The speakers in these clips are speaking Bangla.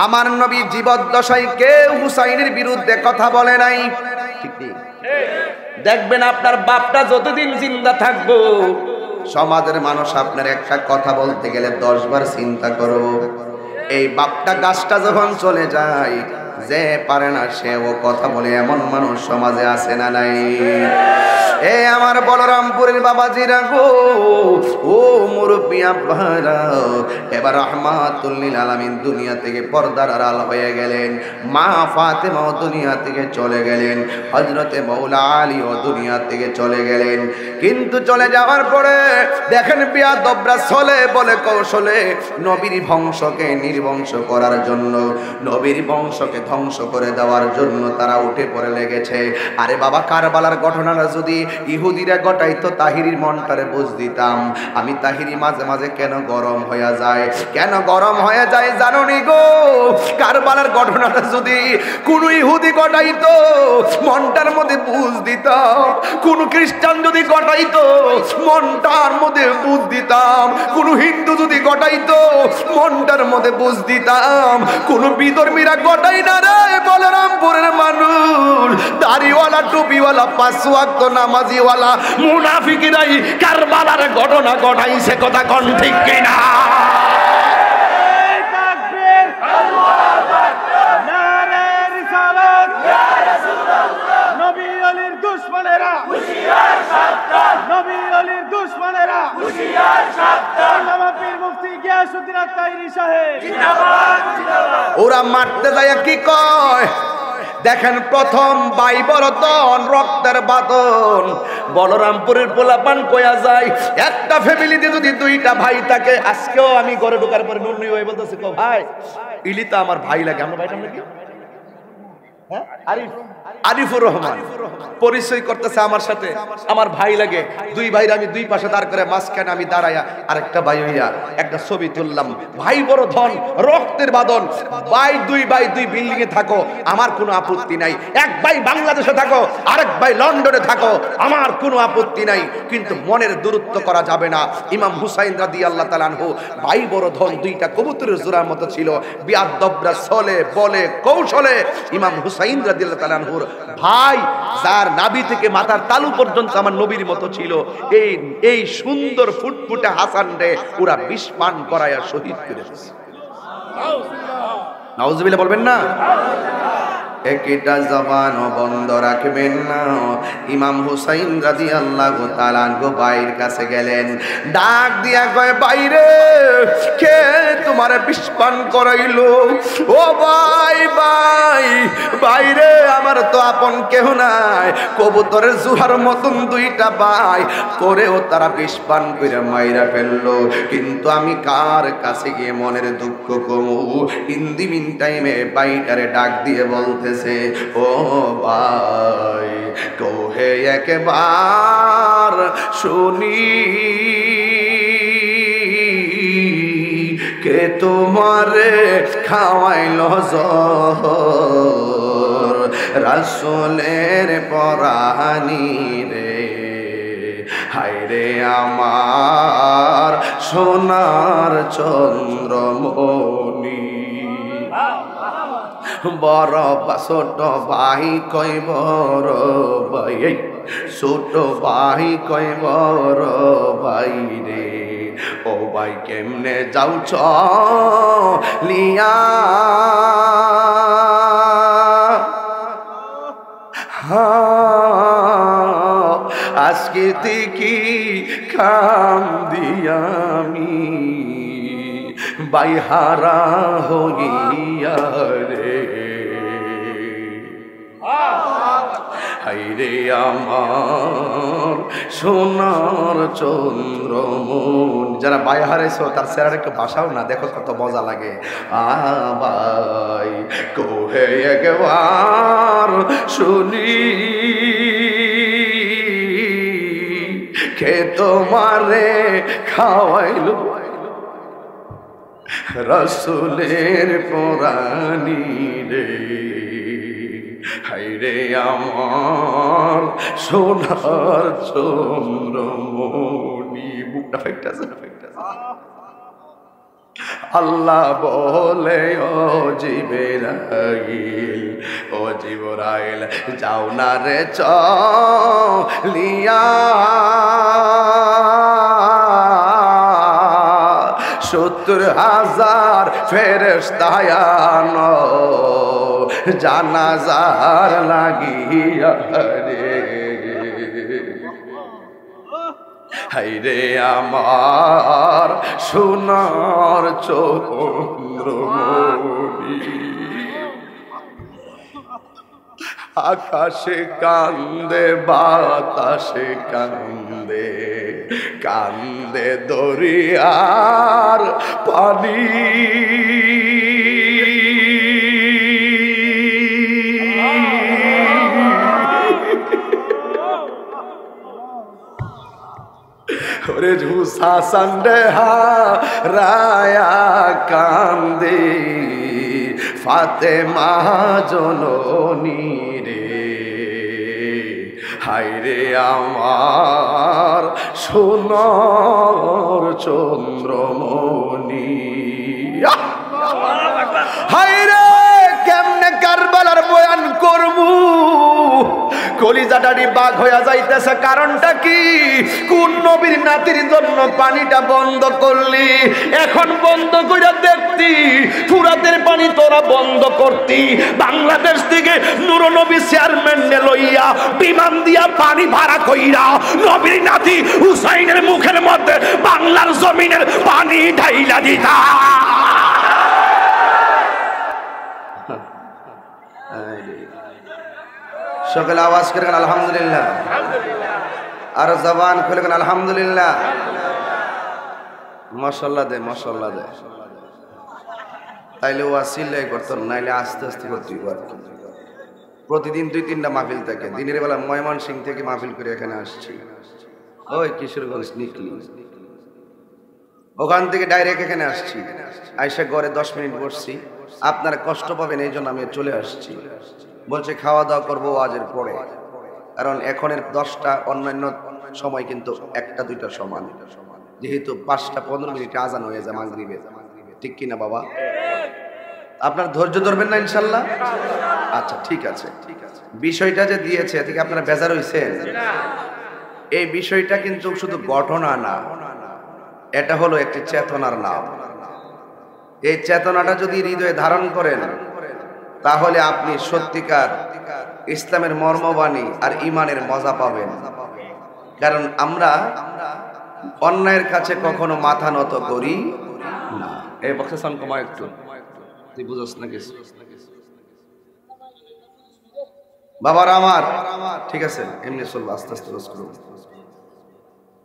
আমার নবী জীবদ্দশায় কেউ হুসাইনের বিরুদ্ধে কথা বলে নাই। ঠিক ঠিক দেখবেন আপনার বাপটা যতদিন জিন্দা থাকবো সমাজের মানুষ আপনার একটা কথা বলতে গেলে 10 বার চিন্তা করো। এই বাপটা গাছটা যখন চলে যায়, যে পারে না সেও কথা বলে, এমন মানুষ সমাজে আছে না নাই? এ আমার বলরামপুরের বাবাজিরা গো, ও মুরব্বী আব্বারা, এবার রাহমাতুল লিল আলামিন দুনিয়া থেকে পর্দার আড়াল হয়ে গেলেন। মা ফাতেমাও দুনিয়া থেকে চলে গেলেন, হযরতে মাওলা আলীও দুনিয়া থেকে চলে গেলেন। কিন্তু চলে যাওয়ার পরে দেখেন বিয়াদবরা চলে বলে কৌশলে নবীর বংশকে নির্বংশ করার জন্য, নবীর বংশকে ধ্বংস করে দেওয়ার জন্য তারা উঠে পড়ে লেগেছে। আরে বাবা, কারবালার ঘটনাটা যদি ইহুদিরা ঘটাইতো তাহিরির মনটারে বুঝ দিতাম। আমি তাহিরি মাঝে মাঝে কেন গরম হয়ে যায়, কেন গরম হয়ে যায় জানো নি গো? কারবালার ঘটনাটা যদি কোন ইহুদি ঘটাইতো মনটার মধ্যে বুঝ দিতাম, কোন খ্রিস্টান যদি ঘটাইতো মনটার মধ্যে বুঝ দিতাম, কোন হিন্দু যদি ঘটাইতো মনটার মধ্যে বুঝ দিতাম। কোন বিধর্মীরা ঘটাই না রে বলরামপুরের মানুষ, দাড়িওয়ালা টুপিওয়ালা 5 ওয়াক্ত নামাজিওয়ালা মুনাফিকরাই কারবালার ঘটনা ঘটাইছে। কথা কোন ঠিক কিনা? ওরা মারতে যায় কি কয় দেখেন, প্রথম ভাই বরতন রক্তের বাঁধন। বলরামপুরের পোলাপান কয়া যায়, একটা ফ্যামিলিতে যদি 2টা ভাই থাকে, আজকেও আমি ঘরে ঢোকার পরে নুননি হয়ে বলতেছি, কো ভাই ইলিতা আমার ভাই লাগে। আমরা ভাইটার নাকি আরিফুর রহমান পরিচয় করতেছে আমার সাথে, আমার ভাই লাগে। 2 ভাইরা আমি 2 পাশে দাঁড় করে মাঝখানে আমি দাঁড়াইয়া আরেকটা ভাই হইয়া একটা ছবি তুললাম। ভাই বড় ধন, রক্তের বাঁধন। ভাই 2 বিল্ডিং এ থাকো, আমার কোনো আপত্তি নাই। এক ভাই বাংলাদেশে থাকো, আরেক ভাই লন্ডনে থাকো, আমার কোনো আপত্তি নাই। কিন্তু মনের দূরত্ব করা যাবে না। ইমাম হুসাইন রাদিয়াল্লাহু তাআলা আনহু ভাই বড় ধন, 2টা কবুতরের জোড়ার মতো ছিল। বিয়াদবরা চলে বলে কৌশলে ইমাম হুসাইন রাদিয়াল্লাহু তাআলা আনহুর ভাই, যার নাভি থেকে মাথার তালু পর্যন্ত আমার নবীর মতো ছিল, এই সুন্দর ফুটফুটে হাসান রে ওরা বিষ পান করায়া শহীদ করে দিয়েছে। নাউজুবিল্লাহ বলবেন না? একটা জবান বন্ধ রাখবেন না। ইমাম হুসাইন রাদিয়াল্লাহু তাআলা আনহু ভাইয়ের কাছে গেলেন, ডাক দিয়া কয়, বাইরে কে তোমারে বিস্পান করাইলো? ও ভাই ভাই বাইরে, আমার তো আপন কেহ নাই। কবুতরের জুহার মতন 2টা ভাই করেও তারা বিস্পান করে মাইরা ফেললো। কিন্তু আমি কার কাছে গিয়ে মনের দুঃখ কমু? ইন দি মিন টাইমে বাইটারে ডাক দিয়ে বলতে, ও ভাই কোহে একবার শুনি, কে তোমারে খাওয়াইল জহর, রাসূলের পরানি রে, হায়রে আমার সোনার চন্দ্রমণি। বড় ছোট ভাই কই বড় ভাই, ছোট ভাই কই বড় ভাই রে, ও ভাই কেমনে যাউছ লিয়া, আজকে থেকে কাম দিয়ামি বাইহারা হইয়া রে, হায়রে আমার সোনার চন্দ্রমন। যারা বাই হারাইছো তার চেহারার একটু ভাষাও না, দেখো কত মজা লাগে। আবাই কোহে একবার শুনি, কে তোমারে খাওয়াইলো রাসূলের পরানি রে, হায়রে আমার সোনার চন্দ্রমণি। বুকটা ফেকটাছে না, ফেকটাছে। আল্লাহ বলে ও জিবরাইল, ও জিবরাইল যাও না রে চলিয়া 70,000 ফেরেশতা আনো জানাজার লাগিয়া রে। হাইরে আমার সোনার চন্দ্রমণি, আকাশে কান্দে বাতাসে কান্দে, কান্দে দরিয়ার পানি। ওরে ঝুসা সন্ডে হারায়া কান্দে ফাতেমা জননী রে। হায়রে আমার সোনার চন্দ্রমণি, হায়রে কেমনে কারবালার বয়ান করবো, কলিজাটারি বাঘ হইয়া যাইতেছে। কারণটা কি? কোন নবীর নাতির জন্য পানিটা বন্ধ করলি? এখন বন্ধ করে দেখতি ফুরাতের পানি তোরা বন্ধ করতি। বাংলাদেশ থেকে নূর নবী চেয়ারম্যান লইয়া বিমান দিয়া পানি ভাড়া কইরা নবীর নাতি হুসাইনের মুখের মধ্যে বাংলার জমিনের পানি ঢাইলা দিতা। সকলে আওয়াজ করে আলহামদুলিল্লাহ, আর জবান খুলে আলহামদুলিল্লাহ। মাশাআল্লাহ দে, মাশাআল্লাহ দে। তাইলে ওয়াসিলাই করতো, নাইলে আস্তে আস্তে করতে। প্রতিদিন 2-3টা মাহফিল থাকে। দিনের বেলা ময়মনসিংহ থেকে মাহফিল করে এখানে আসছি, ওই কিশোরগঞ্জ নিকলি, ওখান থেকে ডাইরেক্ট এখানে আসছি। আইসা ঘরে 10 মিনিট বসছি। আপনারা কষ্ট পাবেন এই জন্য আমি চলে আসছি। বলছে খাওয়া দাওয়া করবো ওয়াজের পরে, কারণ এখনের 10টা, অন্যান্য সময় কিন্তু 1টা-2টা সমান, যেহেতু 5টা-15 মিনিটে আজান হয়ে যায় মাগরিবের। ঠিক কিনা বাবা? আপনার ধৈর্য ধরবেন না ইনশাল্লাহ? আচ্ছা ঠিক আছে। বিষয়টা যে দিয়েছে থেকে আপনারা বেজার হইছেন? এই বিষয়টা কিন্তু শুধু ঘটনা না, এটা হলো একটি চেতনার নাম। এই চেতনাটা যদি হৃদয়ে ধারণ করেন তাহলে আপনি সত্যিকার ইসলামের মর্মবাণী আর ইমানের মজা পাবেন। কারণ আমরা অন্যায়ের কাছে কখনো মাথা নত করি না। এই বক্সে সান কমা একটু, তুই বুঝছ না কিছু বাবার আমার, ঠিক আছে এমনি চলবো, আস্তে আস্তে রোজ করবো।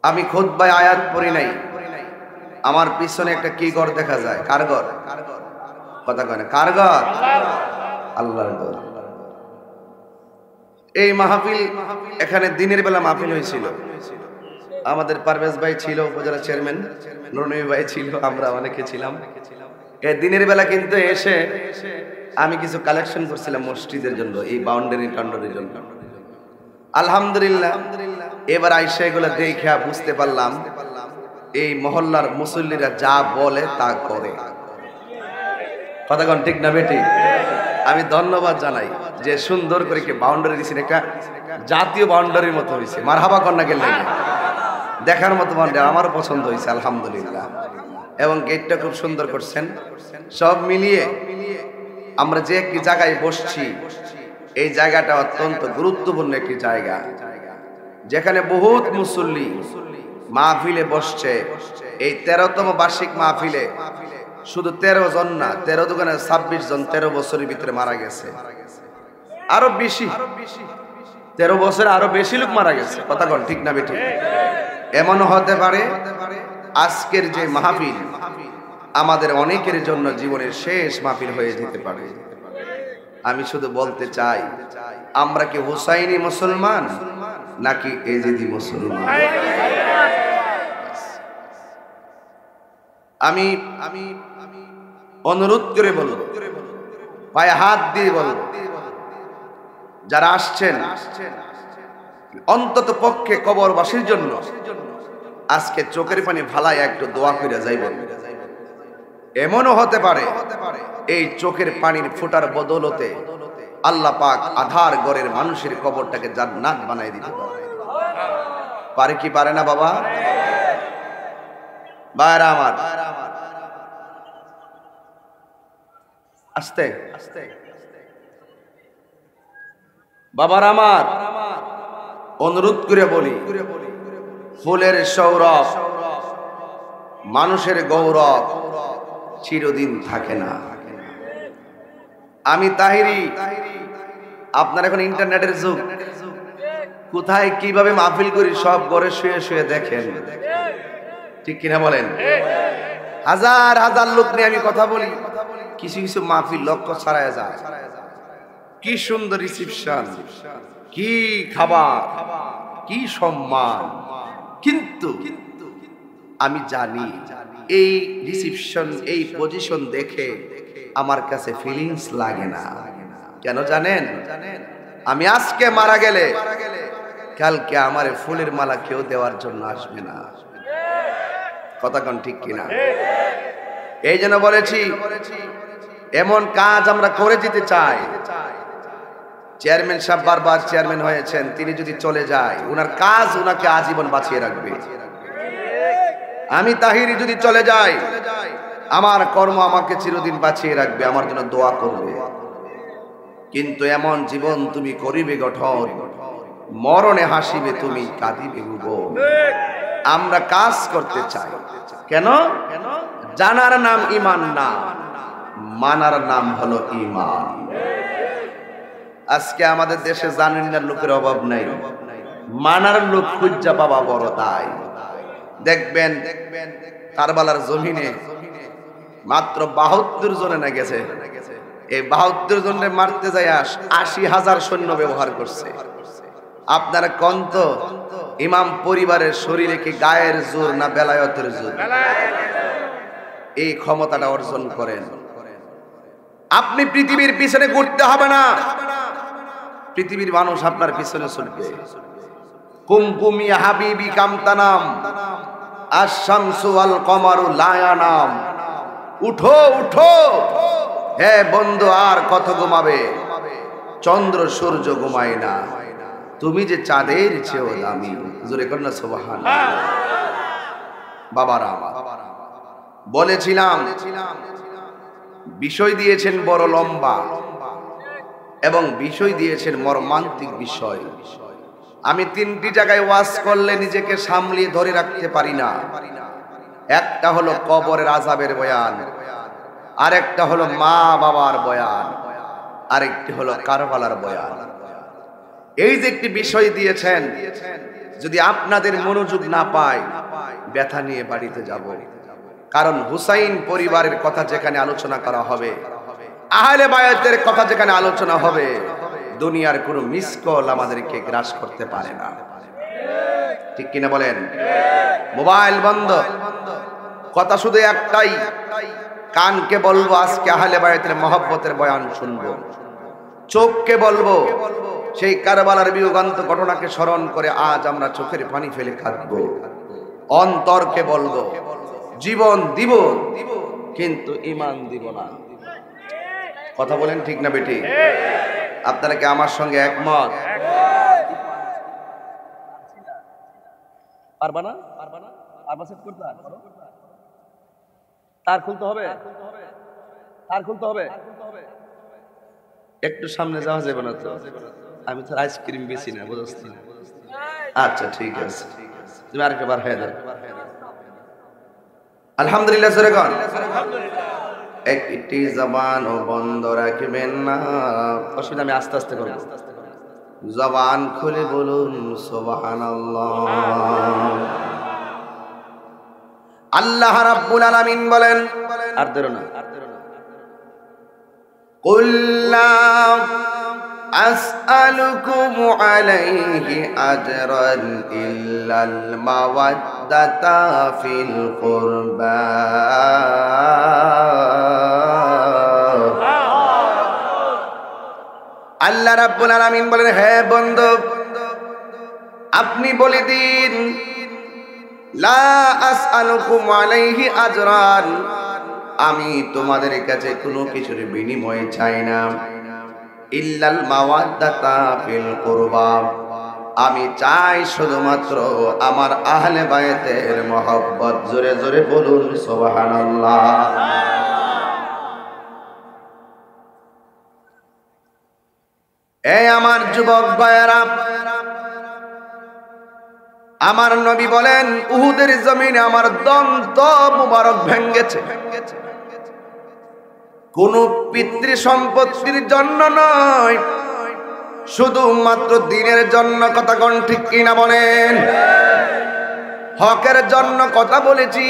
আমি খুতবায় আয়াত পড়ি নাই, আমার পিছনে একটা কি ঘর দেখা যায়? কার ঘর? কথা কয় না, কার ঘর? আল্লাহর ঘর। এই মাহফিল এখানে দিনের বেলা মাহফিল হয়েছিল। আমাদের পারভেজ ভাই ছিল, উপজেলা চেয়ারম্যান, নুরনবী ভাই ছিল, আমরা অনেকে ছিলাম। এই দিনের বেলা কিন্তু এসে আমি কিছু কালেকশন করছিলাম মসজিদের জন্য, এই বাউন্ডারি টাউন্ডারির জন্য। আলহামদুলিল্লাহ এবার আইসা এগুলো দেখে বুঝতে পারলাম এই মহল্লার মুসল্লিরা যা বলে তা করে। কথা কোন ঠিক না বেটি? আমি ধন্যবাদ জানাই যে সুন্দর করে কি বাউন্ডারি দিয়েছেন, একটা জাতীয় বাউন্ডারির মতো হয়েছে। মারহাবা কন্যা গেল দেখার মতো বাউন্ডারি, আমারও পছন্দ হয়েছে আলহামদুলিল্লাহ। এবং গেটটা খুব সুন্দর করছেন। সব মিলিয়ে আমরা যে একটি জায়গায় বসছি, এই জায়গাটা অত্যন্ত গুরুত্বপূর্ণ একটি জায়গা, যেখানে বহুত মুসল্লি মাহফিলে বসছে। এই 13তম বার্ষিক মাহফিলে শুধু 13 জন না, 13 দোকানে 26 জন 13 বছরের ভিতরে মারা গেছে। আরো বেশি, 13 বছরে আরো বেশি লোক মারা গেছে। কথা কোন ঠিক না বেটি? এমনও হতে পারে আজকের যে মাহফিল আমাদের অনেকের জন্য জীবনের শেষ মাহফিল হয়ে যেতে পারে। আমি শুধু বলতে চাই, আমরা কি হুসাইনি মুসলমান নাকি এজিদি মুসলমান? আমি অনুরোধ করে বলবো, পায়ে হাত দিয়ে বলবো, যারা আসছেন অন্তত পক্ষে কবরবাসীর জন্য আজকে চোখের পানি ভালাই একটু দোয়া করে যাইবেন। এমনও হতে পারে এই চোখের পানির ফোঁটার বদলতে আল্লাহ পাক আধার ঘরের মানুষের কবরটাকে জান্নাত বানাই দিতে পারে। পারে কি পারে না বাবা? ভাইরা আমার, আস্তে আস্তে বাবার আমার, অনুরোধ করে বলি, ফুলের সৌরভ মানুষের গৌরব চিরদিন থাকে না। আমি তাহিরি, আপনার এখন ইন্টারনেটের যুগ, কোথায় কিভাবে মাহফিল করি সব ঘরে শুয়ে শুয়ে দেখেন, ঠিক কিনা বলেন? হাজার হাজার লোক নিয়ে আমি কথা বলি, কিছু কিছু মাহফিল লক্ষ্য ছাড়ায় যায়। কি সুন্দর রিসিপশন, কি খাবার, কি সম্মান, কিন্তু আমি জানি এই রিসিপশন, এই পজিশন দেখে আমার কাছে ফিলিংস লাগে না। কেন জানেন? আমি আজকে মারা গেলে কালকে আমার ফুলের মালা কেউ দেওয়ার জন্য আসবে না। কথা কোন ঠিক কিনা? এই জন্য বলেছি এমন কাজ আমরা করে যেতে চাই। চেয়ারম্যান সাহেব বারবার চেয়ারম্যান হয়েছেন, তিনি যদি চলে যায় ওনার কাজ ওনাকে আজীবন বাঁচিয়ে রাখবে। আমি তাহিরি যদি চলে যাই আমার কর্ম আমাকে চিরদিন বাঁচিয়ে রাখবে, আমার জন্য দোয়া করবে। কিন্তু এমন জীবন তুমি করিবে গঠন, মরণে হাসিবে তুমি কাঁদিবে ভুবন। আমরা কাজ করতে চাই কেন? জানার নাম ঈমান না, মানার নাম হলো ঈমান। আজকে আমাদের দেশে জানেন না লোকের অভাব নাই, মানার লোক খুঁজা পাওয়া বড় দায়। দেখবেন কারবালার জমিনে মাত্র ৭২ জনে না গেছে, এই ৭২ জনে মারতে যায় ৮০,০০০ সৈন্য ব্যবহার করছে। আপনারা কন্ত ইমাম পরিবারের শরীরে কি গায়ের জোর না বেলায়েতের জোর? এই ক্ষমতাটা অর্জন করেন। আপনি পৃথিবীর পিছনে ঘুরতে হবে না, পৃথিবীর মানুষ আপনার পিছনে চলবে। কুমকুমি হাবিবি কামতানাম আশ-শামসু ওয়াল কমারু লা ইয়ানাম। উঠো উঠো হে বন্ধু, আর কত ঘুমাবে? চন্দ্র সূর্য ঘুমায় না, তুমি যে চাঁদের চেয়েও দামি। জোরে কর না সুবহানাল্লাহ। বাবারা আমার, বলেছিলাম বিষয় দিয়েছেন বড় লম্বা এবং বিষয় দিয়েছেন মর্মান্তিক বিষয়। আমি 3টি জায়গায় ওয়াজ করলে নিজেকে সামলিয়ে ধরে রাখতে পারি না। একটা হলো কবরের আযাবের বয়ান, আরেকটা হলো মা বাবার বয়ান, আরেকটি হলো কারবালার বয়ান। এই যে একটি বিষয় দিয়েছেন, যদি আপনাদের মনোযোগ না পায় ব্যথা নিয়ে বাড়িতে যাব। কারণ হুসাইন পরিবারের কথা যেখানে আলোচনা করা হবে, আহলে বায়াতের কথা যেখানে আলোচনা হবে, দুনিয়ার কোনো মিস কল আমাদেরকে গ্রাস করতে পারে না। ঠিক কিনা বলেন? মোবাইল বন্ধ, কথা শুধু একটাই, কানকে বলবো আজকে আহলে বায়াতের মহব্বতের বয়ান শুনবো, চোখকে বলবো সেই কারবালার বিয়োগান্ত ঘটনাকে স্মরণ করে আজ আমরা চোখের পানি ফেলে কাঁদবো। অন্তরকে বলবো জীবন দিব কিন্তু ঈমান দিব না। কথা বলেন ঠিক না বেটি? আপনারা কি আমার সঙ্গে একমত? পারবা না? পারবা সেট করতে? তার খুলতে হবে, তার খুলতে হবে। একটু সামনে যাওয়া যাবে না তো? আমি তো আইসক্রিম বেশি না, বুঝছি না। আচ্ছা ঠিক আছে, তুমি আরেকটা বার হয়ে যাও। আলহামদুলিল্লাহ জোরে গান। একটি জবান ও বন্ধ রাখবেন না, অসুবিধা, আমি আস্তে আস্তে করব। জবান খুলে বলুন সুবহানাল্লাহ। আল্লাহ রাব্বুল আলামিন বলেন, আর ধরো না, কুল্লা আসআলুকুম আলাইহি আজরান ইল্লাল মাওয়াদ্দাতা ফিল কুরবা। আল্লাহ রাব্বুল আলামিন বলেন, হে বন্ধু আপনি বলে দিন, লা আসআলুকুম আলাইহি আজরান, আমি তোমাদের কাছে কোনো কিছুর বিনিময় চাই না, ইল্লাল মাওয়াদ্দাতা ফিল কুরবা, আমি চাই শুধুমাত্র আমার আহলে বায়তের মহব্বত। জোরে জোরে বলুন সুবহানাল্লাহ। এই আমার যুবক ভাইয়েরা, আমার নবী বলেন উহুদের জমিনে আমার দন্ত মুবারক ভেঙ্গেছে, কোন পিতৃ সম্পত্তির জন্য নয়, শুধুমাত্র দিনের জন্য। কথা কোন ঠিক কিনা বলেন? হকের জন্য কথা বলেছি,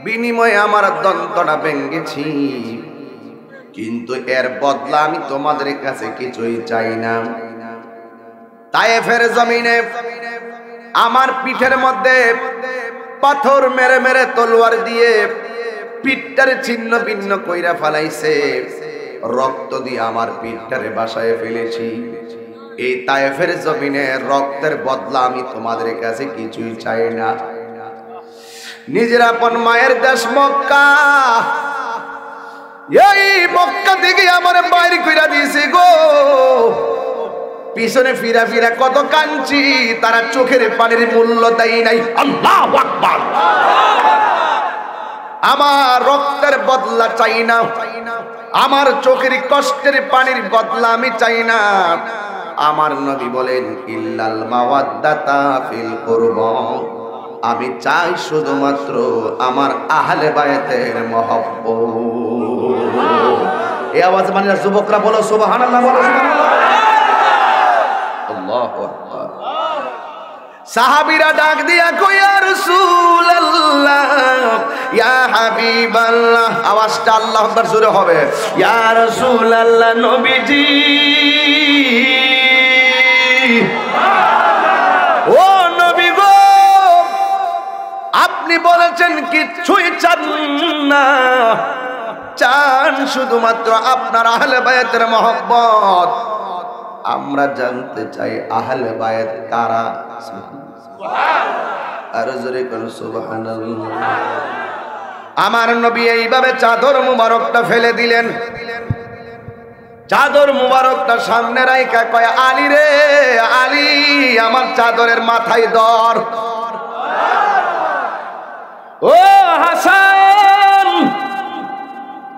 বিনিময়ে আমার দন্তটা ভেঙ্গেছি, কিন্তু এর বদলা আমি তোমাদের কাছে কিছুই চাই না। তায়েফের জমিনে আমার পিঠের মধ্যে পাথর মেরে মেরে তলোয়ার দিয়ে পিঠটারে ছিন্ন ভিন্ন কইরা ফেলাইছে, রক্ত দিয়ে আমার পিঠটারে বাসায় ফেলেছি। এই তায়েফের জমিনে রক্তের বদলা আমি তোমাদের কাছে কিছুই চাই না। নিজের আপন মায়ের দেশ মক্কা, এই মক্কা থেকে আমার বাইরে কইরা দিয়েছে গো। পিছনে ফিরা ফিরা কত কাঁদছি, তারা চোখের পানির মূল্য দেয় নাই। আল্লাহু আকবার। আমার রক্তের বদলা চাই না, আমার চোখের কষ্টের পানির বদলা আমি চাই না। আমার নবী বলেন ইল্লাল মাওয়াদ্দাতা ফিল কুরবা, আমি চাই শুধুমাত্র আমার আহলে বায়তের মহব্বত। এই আওয়াজ মানে যুবকরা বলো সুবহানাল্লাহ, বলো সুবহানাল্লাহ। আল্লাহু আকবার। সাহাবীরা ডাক দিয়া কই ইয়া রাসূলুল্লাহ, ইয়া হাবিবাল্লাহ। আওয়াজটা আল্লাহু আকবার জোরে হবে। ইয়া রাসূলুল্লাহ, নবীজি ও নবী গো, আপনি বলেছেন কিছুই চান না, চান শুধুমাত্র আপনার আহলে বায়তের মহব্বত। আমরা জানতে চাই আহলে বায়ত কারা? আর জোরে কোন সুবহানাল্লাহ। আমার নবী এইভাবে চাদর মুবারকটা ফেলে দিলেন, চাদর মুবারকটা সামনে রাইখা কয় আলী রে আলী, আমার চাদরের মাথায় ধর। ও হাসান,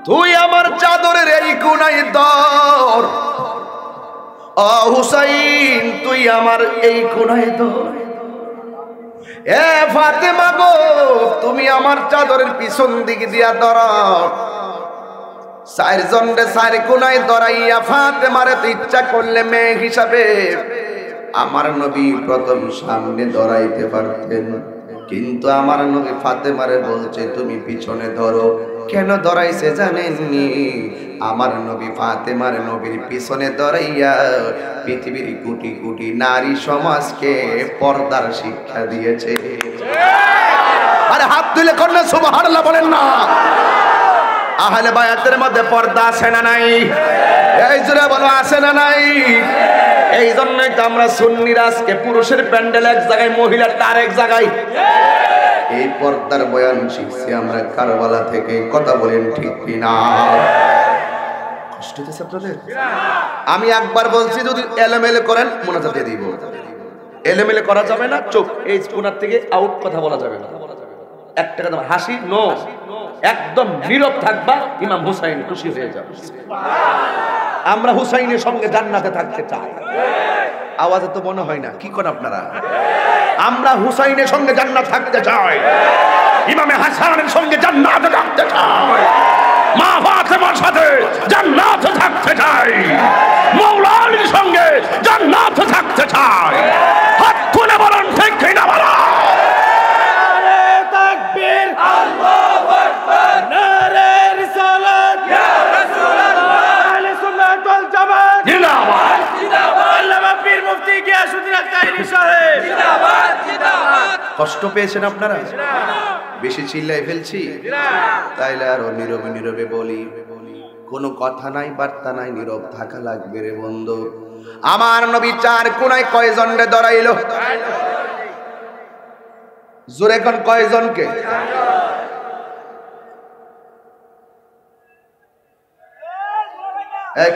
তুই আমার চাদরের এই কোণায় ধর। ও হুসাইন, তুই আমার এই কোণায় ধর। এ ফাতেমা গো, তুমি আমার চাদরের পিছন দিকে দিয়া ধরো। চারজন রে চার কোণায় ধরাইয়া ফাতেমারে তো ইচ্ছা করলে মেয়ে হিসাবে আমার নবী প্রথম সামনে ধরাইতে পারতেন, কিন্তু আমার নবী ফাতেমারে বলছে তুমি পিছনে ধরো। কেন ধরাইছে জানেননি? আমার নবী ফাতেমার নবীর পিছনে ধরাইয়া পৃথিবীর কোটি কোটি নারী সমাজকে পর্দার শিক্ষা দিয়েছে। আরে হাত তুলে কন্যা সুবহানাল্লাহ বলেন না। আহলে বায়াতের মধ্যে পর্দা আছে না নাই? এই জোরে বলো আছে না নাই? এই জন্যই তো আমরা সুন্নিরা আজকে পুরুষের প্যান্ডেল এক জায়গায়, মহিলার তার এক জায়গায়। এই পর্দার বয়ান শিখছি আমরা কারবালা থেকে। কথা বলেন ঠিক কিনা? কষ্ট হচ্ছে আপনাদের? আমি একবার বলছি যদি এলোমেলো করেন মোনাজাত দিয়ে দিব। এলোমেলো করা যাবে না, চোখ এই কোণার থেকে আউট, কথা বলা যাবে না। একটা কথা হাসি নো, একদম নীরব থাকবা। ইমাম হুসাইন খুশি হয়ে যাবে। আমরা হুসাইনের সঙ্গে জান্নাতে থাকতে চাই। আওয়াজে তো মনে হয় না, কি করেন আপনারা? আমরা হুসাইনের সঙ্গে জান্নাত থাকতে চাই, ইমামে হাসানের সঙ্গে জান্নাতে থাকতে চাই, মা ফাতেমার সাথে জান্নাতে থাকতে চাই, মাওলা আলীর সঙ্গে জান্নাতে থাকতে চাই। হাত তুলে বলেন ঠিক কিনা বলা। নারে তাকবীর, আল্লাহু আকবার, নারে রিসালাত, ইয়া রাসূলুল্লাহ, আহলে সুন্নাত ওয়াল জামাত জিন্দাবাদ, জিন্দাবাদ। আল্লামা পীর মুফতি গিয়াসউদ্দিন আত্তাইরি সাহেব জিন্দাবাদ, জিন্দাবাদ। কষ্ট পেয়েছেন আপনারা? বেশি চিল্লাই ফেলছি? তাইলে আরো নীরবে নীরবে বলি। কোনো কথা নাই, বার্তা নাই, নীরব থাকা লাগবে রে বন্ধু। আমার নবী চার কোণায় কয়জন রে ধরাইলো? জোরে কোন কয়জনকে? এক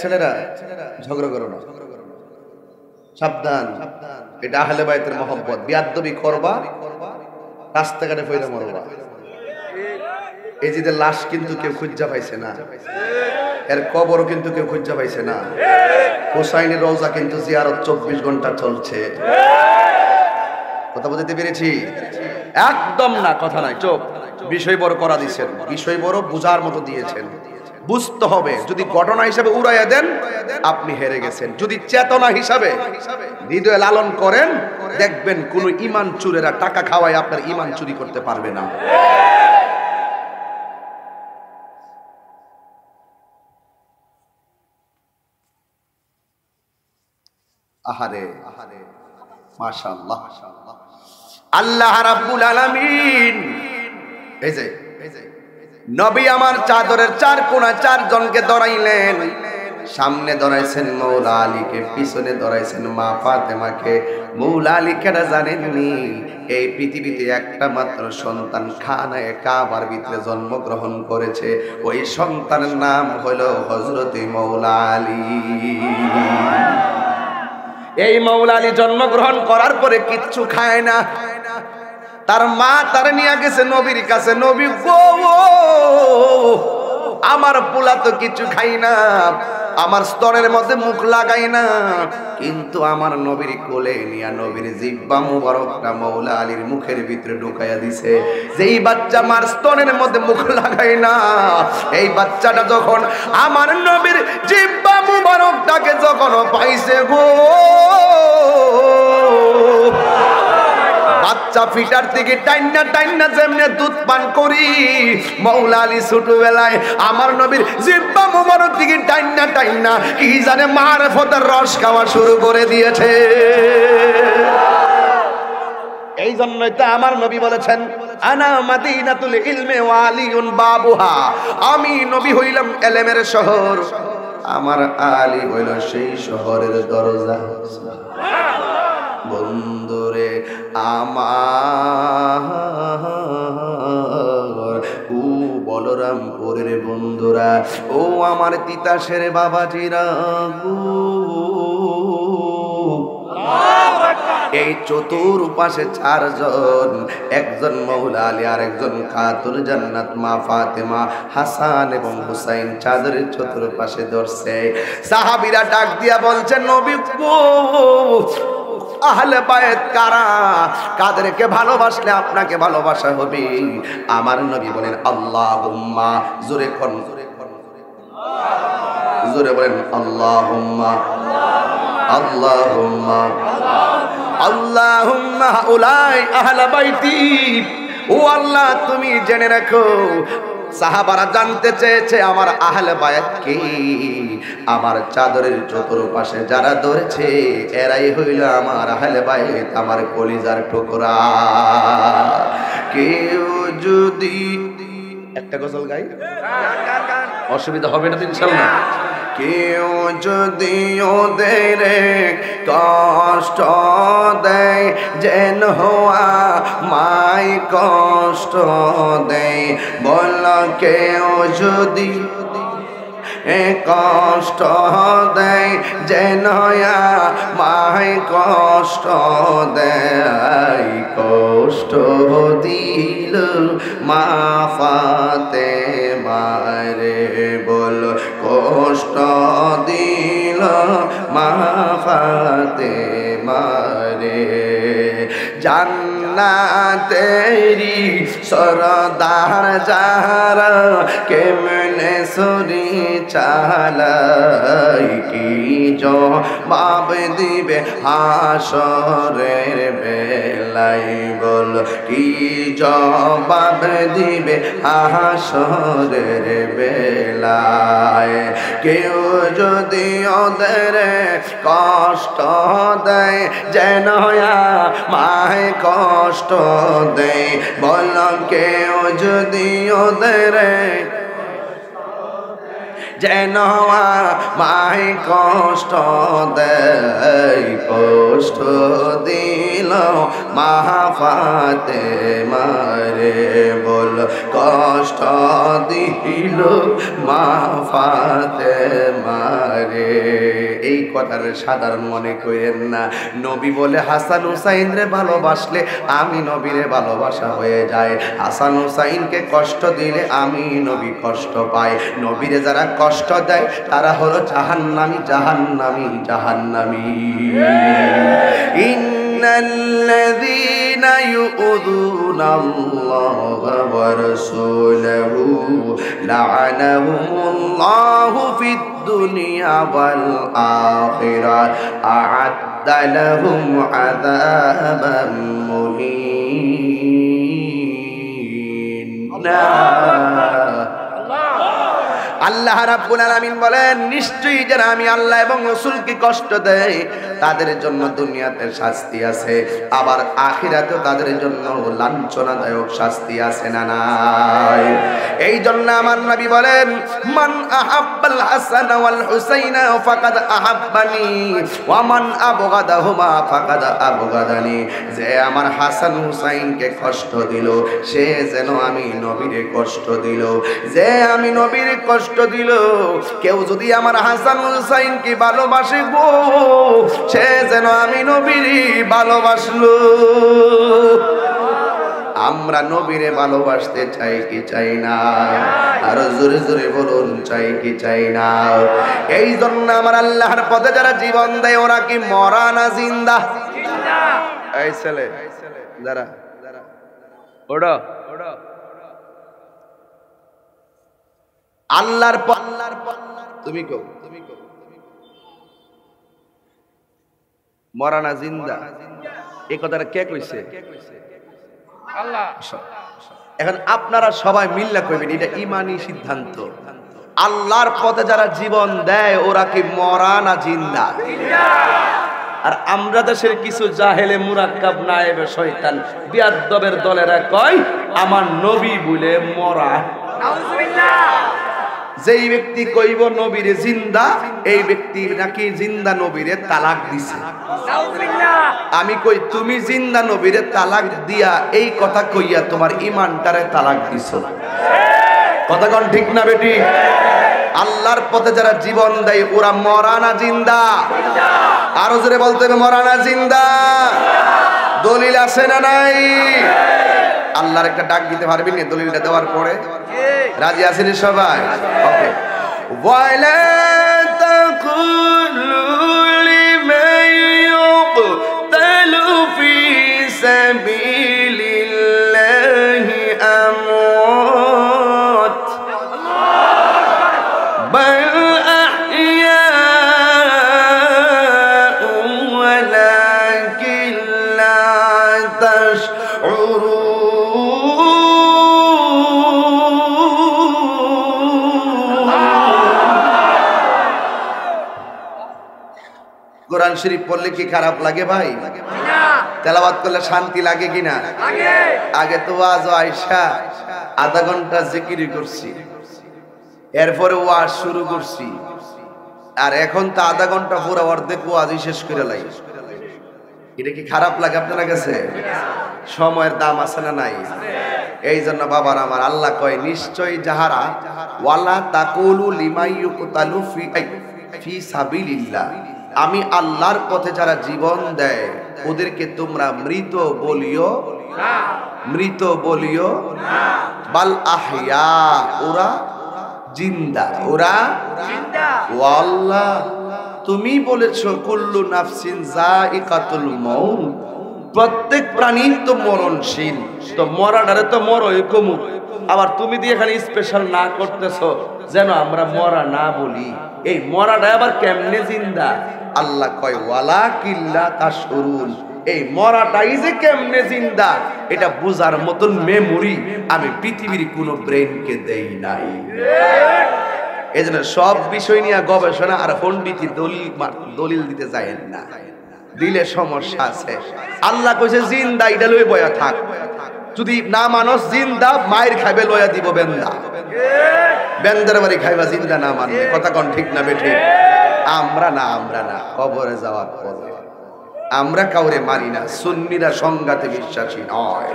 ছেলেরা ঝগড়া করো না, সাবধান। এটা আহলে বাইতের মহব্বত। বিয়াদবি করবা, রাস্তাঘাটে ফইরা মরবা। এই যে লাশ কিন্তু কেউ খুঁজা পাইছে না, এর কবরও কিন্তু কেউ খুঁজা পাইছে না। হুসাইনের রওজা কিন্তু জিয়ারত 24 ঘন্টা চলছে। কথা বলতে পেরেছি? একদম না, কথা নাই, চুপ। বিষয় বড় করা দিয়েছেন, বিষয় বড় বুঝার মতো দিয়েছেন। বুঝতে হবে, যদি ঘটনা হিসাবে উড়াইয়া দেন আপনি হেরে গেছেন। যদি চেতনা হিসাবে হৃদয়ে লালন করেন, দেখবেন কোন ঈমান চুরেরা টাকা খাওয়ায় আপনার ঈমান চুরি করতে পারবে না। আহারে মাশাআল্লাহ, আল্লাহ রাব্বুল আলামিন এই যে নবী আমার চাদরের চার কোণায় চারজনকে ধরাইলেন। সামনে ধরাইছেন মৌলা আলীকে, পিছনে ধরাইছেন মা ফাতেমাকে। মৌলা আলী কেন জানেননি? এই পৃথিবীতে একটা মাত্র সন্তান খানায়ে কাবার ভিতরে জন্মগ্রহণ করেছে। ওই সন্তানের নাম হলো হযরত মৌলা আলী। এই মৌলা আলী জন্মগ্রহণ করার পরে কিচ্ছু খায় না। তার মা তার নিয়ে গেছে নবীর কাছে। নবী গো, আমার পোলা তো কিছু খাই না, আমার স্তনের মধ্যে মুখ লাগাই না, কিন্তু আমার নবীর কোলে নিয়া নবীর জিহ্বা মুবারকটা মৌলা আলীর মুখের ভিতরে ঢুকাইয়া দিছে। যেই বাচ্চা আমার স্তনের মধ্যে মুখ লাগাই না, এই বাচ্চাটা যখন আমার নবীর জিহ্বা মুবারকটাকে যখন পাইছে গো, বাচ্চা ফিটার থেকে টাইন্না টাইন্না যেমনে দুধ পান করি, মৌলা আলী ছোটবেলায় আমার নবীর জিহ্বা মুবারক থেকে টাইন্না টাইন্না কি জানে মারফতের রস খাওয়া শুরু করে দিয়েছে। এই জন্যই তো আমার নবী বলেছেন, আনা মাদিনাতুল ইলমি ওয়া আলিউন বাবুহা, আমি নবী হইলাম ইলমের শহর, আমার আলী হইল সেই শহরের দরজা। বন্ধুরে আমার, ও বলরামপুরের বন্ধুরা, ও আমার তিতাসের বাবাজিরা, এই চতুর্পাশে চারজন, একজন মৌলা আলী, আর একজন খাতুল জান্নাত মা ফাতেমা, হাসান এবং হুসাইন চাদরের চতুর্পাশে ধরছে। সাহাবীরা ডাক দিয়া বলছেন, নবী গো, আহলে বায়েত কারা? কাদেরকে ভালোবাসলে আপনাকে ভালোবাসা হবে? আমার নবী বলেন, আল্লাহুম্মা, জোরে কোন, জোরে বলেন, আল্লাহুম্মা, আল্লাহুম্মা, আল্লাহুম্মা উলাই আহলে বাইতি। ও আল্লাহ, তুমি জেনে রাখো, সাহাবারা জানতে চেয়েছে আমার আহলে বায়াত কি? আমার চাদরের চতুর্পাশে যারা ধরেছে এরাই হইল আমার আহলে বায়াত, আমার কলিজার টুকরা। কেউ যদি একটা গজল গাই, অসুবিধা হবে না তো ইনশাআল্লাহ? কেউ যদি ওদের কষ্ট দেয়, যেন হওয়া মাই কষ্ট দেয়, বল কেউ যদি কষ্ট দেয়, যেন মাই কষ্ট দেয়, কষ্ট দিল মা ফাতেমারে, বল কষ্ট দিল মা ফাতেমারে। জান্নাতেরি সরদার যারা, কেমনে সরি চালাই, কি জবাব দিবে হাসরের বেলায়, বল কি জবাব দিবে হাসরের বেলায়। কেউ যদি ওদের কষ্ট দেয়, যেন মায় কষ্ট দেয়, বল কেউ যদি ওদের যেন আমায় কষ্ট দেয়, কষ্ট দিল মা ফাতেমারে, বল কষ্ট দিল মা ফাতেমারে। এই কথাটা সাধারণ মনে করেন না। নবী বলে হাসান হুসাইন রে ভালোবাসলে আমি নবীরে ভালোবাসা হয়ে যায়। হাসান হুসাইনকে কষ্ট দিলে আমি নবী কষ্ট পাই। নবীরে যারা কষ্ট দেয় তারা হলো জাহান্নামী, জাহান্নামী, জাহান্নামী। ইন্নাল্লাযীনা ইউযুনাল্লাহা ওয়া রাসূলাহু লা'আনাহুমুল্লাহু ফিদ দুনিয়া ওয়াল আখিরাহ আ'আদ্দা লাহুম আযাবাম মুহিনা। আল্লাহ রাব্বুল আলামিন বলেন, নিশ্চয়ই যারা আমি আল্লাহ এবং রাসূলকে কষ্ট দেয় তাদের জন্য দুনিয়াতে শাস্তি আছে, আবার আখিরাতেও তাদের জন্য লাঞ্ছনাদায়ক শাস্তি আছে না নাই? এই জন্য আমার নবী বলেন, মান আহাব্বাল হাসান ওয়াল হুসাইনা ফাকাদ আহাব্বানি ওয়া মান আবগাদাহুমা ফাকাদ আবগাদানি। যে আমার হাসান হুসাইনকে কষ্ট দিল সে যেন আমি নবীরে কষ্ট দিল, যে আমি নবীরে কষ্ট দিল। কেউ যদি আমার হাসান হুসাইনকে ভালোবাসে গো, সে যেন আমি নবীরই ভালোবাসলো। আমরা নবীরে ভালোবাসতে চাই কি চাই না? আর জোরে জোরে বলুন, চাই কি চাই না? এই জন্য আমার আল্লাহর পথে যারা জীবন দেয় ওরা কি মরা না জিন্দা? এই ছেলে যারা ওড়ো আল্লাহর তুমি কো মরা না জিন্দা? এই কথাটা কে কইছে? আল্লাহ। এখন আপনারা সবাই মিল্লা কইবেন এটা ঈমানি সিদ্ধান্ত। আল্লাহর পথে যারা জীবন দেয় ওরা কি মরা না জিন্দা? আর আমরা দেশের কিছু জাহেলে মুরাক্কাব নায়েবে শয়তান বিয়াদবের দলেরা কয় আমার নবী বলে মরা। নাউজুবিল্লাহ। যেই ব্যক্তি কইব নবীরে জিন্দা, এই ব্যক্তি নাকি জিন্দা নবীরে তালাক দিছে। আমি কই তুমি জিন্দা নবীরে তালাক দিয়া এই কথা কইয়া তোমার ঈমানটারে তালাক দিছো। কথা কোন ঠিক না বেটি? আল্লাহর পথে যারা জীবন দেয় ওরা মরা না জিন্দা? আরো জোরে বলতে হবে, মরা না জিন্দা? দলিল আছে না নাই? আল্লাহর একটা ডাক দিতে পারবি না দলিলটা দেওয়ার পরে? রাজি আছেন সবাই? ওকে। ওয়ালা তাকুলু লিমান ইউকতালু ফি সাবিলিল্লাহি আমওয়াত বাল আহইয়াউ ওয়ালাকিন লা তাশউরুন। কোরআন শরীফ পড়লে কি খারাপ লাগে ভাই? তেলাওয়াত করলে শান্তি লাগে কিনা? আগে তো ওয়াজ আয়েশা আধা ঘন্টা জিকির করছি, এরপরে ওয়াজ শুরু করছি, আর এখন তো আধা ঘন্টা পুরো অর্ধেক ওয়াজই শেষ করে লাগে। এটা কি খারাপ লাগে আপনার কাছে? সময়ের দাম আছে না নাই? এই জন্য বাবার আমার আল্লাহ কয়, নিশ্চয়ই যাহারা ওয়ালা তাকুলু লিমান ইউকতালু ফি সাবিলিল্লাহ, আমি আল্লাহর পথে যারা জীবন দেয় ওদেরকে তোমরা মৃত বলিও না, মৃত বলিও না, বাল আহইয়া, ওরা জিন্দা, ওরা জিন্দা। ওয়াল্লাহ তুমি বলেছো কুল্লু নাফসিন যায়িকাতুল মাউত, প্রত্যেক প্রাণী তো মরণশীল, তো মরাটারে তো মরই কমু। আবার তুমি দিয়ে এখানে স্পেশাল না করতেছো যেন আমরা মরা না বলি। এই মরাটা আবার কেমনে জিন্দা? আল্লাহ কয় ওয়ালাকিন লা তাশউরুন, এই মরাটাই যে কেমনে জিন্দা এটা বুঝার মতন মেমোরি আমি পৃথিবীর কোন ব্রেনকে দেই নাই। এজন্য সব বিষয় নিয়ে গবেষণা আর পণ্ডিতি দলিল দিতে যায়েন না, দিলে সমস্যা আছে। আল্লাহ কইছে জিন্দা, এটা লই বয়া থাক, যদি না মানুষ জিন্দা মায়ের খাবে লয়া দিব বেন্দা। বেন্দের বাড়ি খাইবা জিন্দা না মানলে, কথা কোন ঠিক না বেঠে? আমরা না কবরে যাওয়ার পরে আমরা কাউরে মারি না, সুন্নিরা সংঘাতে বিশ্বাসী নয়।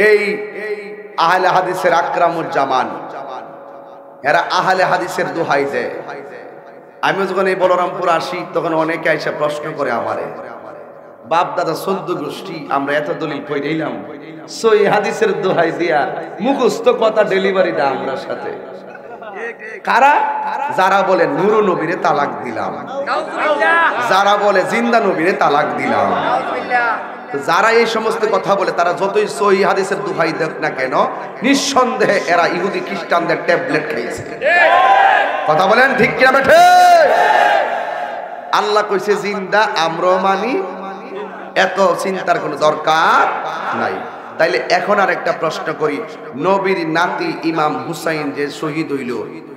এই আহলে হাদিসের আকরামুজ্জামান, এরা আহলে হাদিসের দোহাই দেয়। আমি যখন এই বলরামপুর আসি তখন অনেকে এসে প্রশ্ন করে আমারে, বাপ দাদা 14 গোষ্ঠী আমরা এত দলিল পড়াইলাম, সই হাদিসের দোহাই দিয়া মুখস্থ কথা ডেলিভারি দা আমরা সাথে কারা? যারা বলে নুরু নবীরে তালাক দিলাম, যারা বলে জিন্দা নবীরে তালাক দিলাম, যারা এই সমস্ত কথা বলে তারা যতই সহি হাদিসের দোহাই দেখ না কেন, নিঃসন্দেহে এরা ইহুদি খ্রিস্টানদের ট্যাবলেট খাইছে। কথা বলেন ঠিক কিনা বেঠে? আল্লাহ কইছে জিন্দা, আমরাও মানি, এত চিন্তার কোনো দরকার নাই। তাইলে এখন আর একটা প্রশ্ন করি, নবীর নাতি ইমাম হুসাইন যে শহীদ হইল,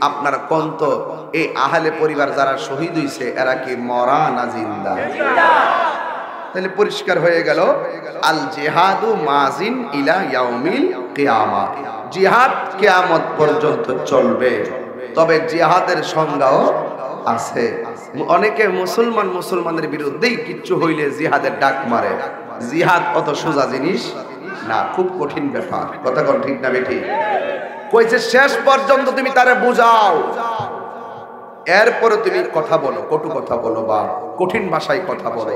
আপনারা কোন তো এই আহলে পরিবার যারা শহীদ হইছে এরা কি মরা না জিন্দা? তাহলে পরিষ্কার হয়ে গেল, আল জিহাদু মাজিন ইলা ইয়াউমিল কিয়ামা, জিহাদ কিয়ামত পর্যন্ত চলবে। তবে জিহাদের সংজ্ঞাও আছে। অনেকে মুসলমানের বিরুদ্ধেই কিচ্ছু হইলে জিহাদের ডাক মারে। জিহাদ অত সোজা জিনিস না, খুব কঠিন ব্যাপার। কথা কোন ঠিক না বেঠি? কইছে শেষ পর্যন্ত তুমি তারে বুঝাও, এরপরে তুমি কথা বলো, কটু কথা বলো বা কঠিন ভাষায় কথা বলো।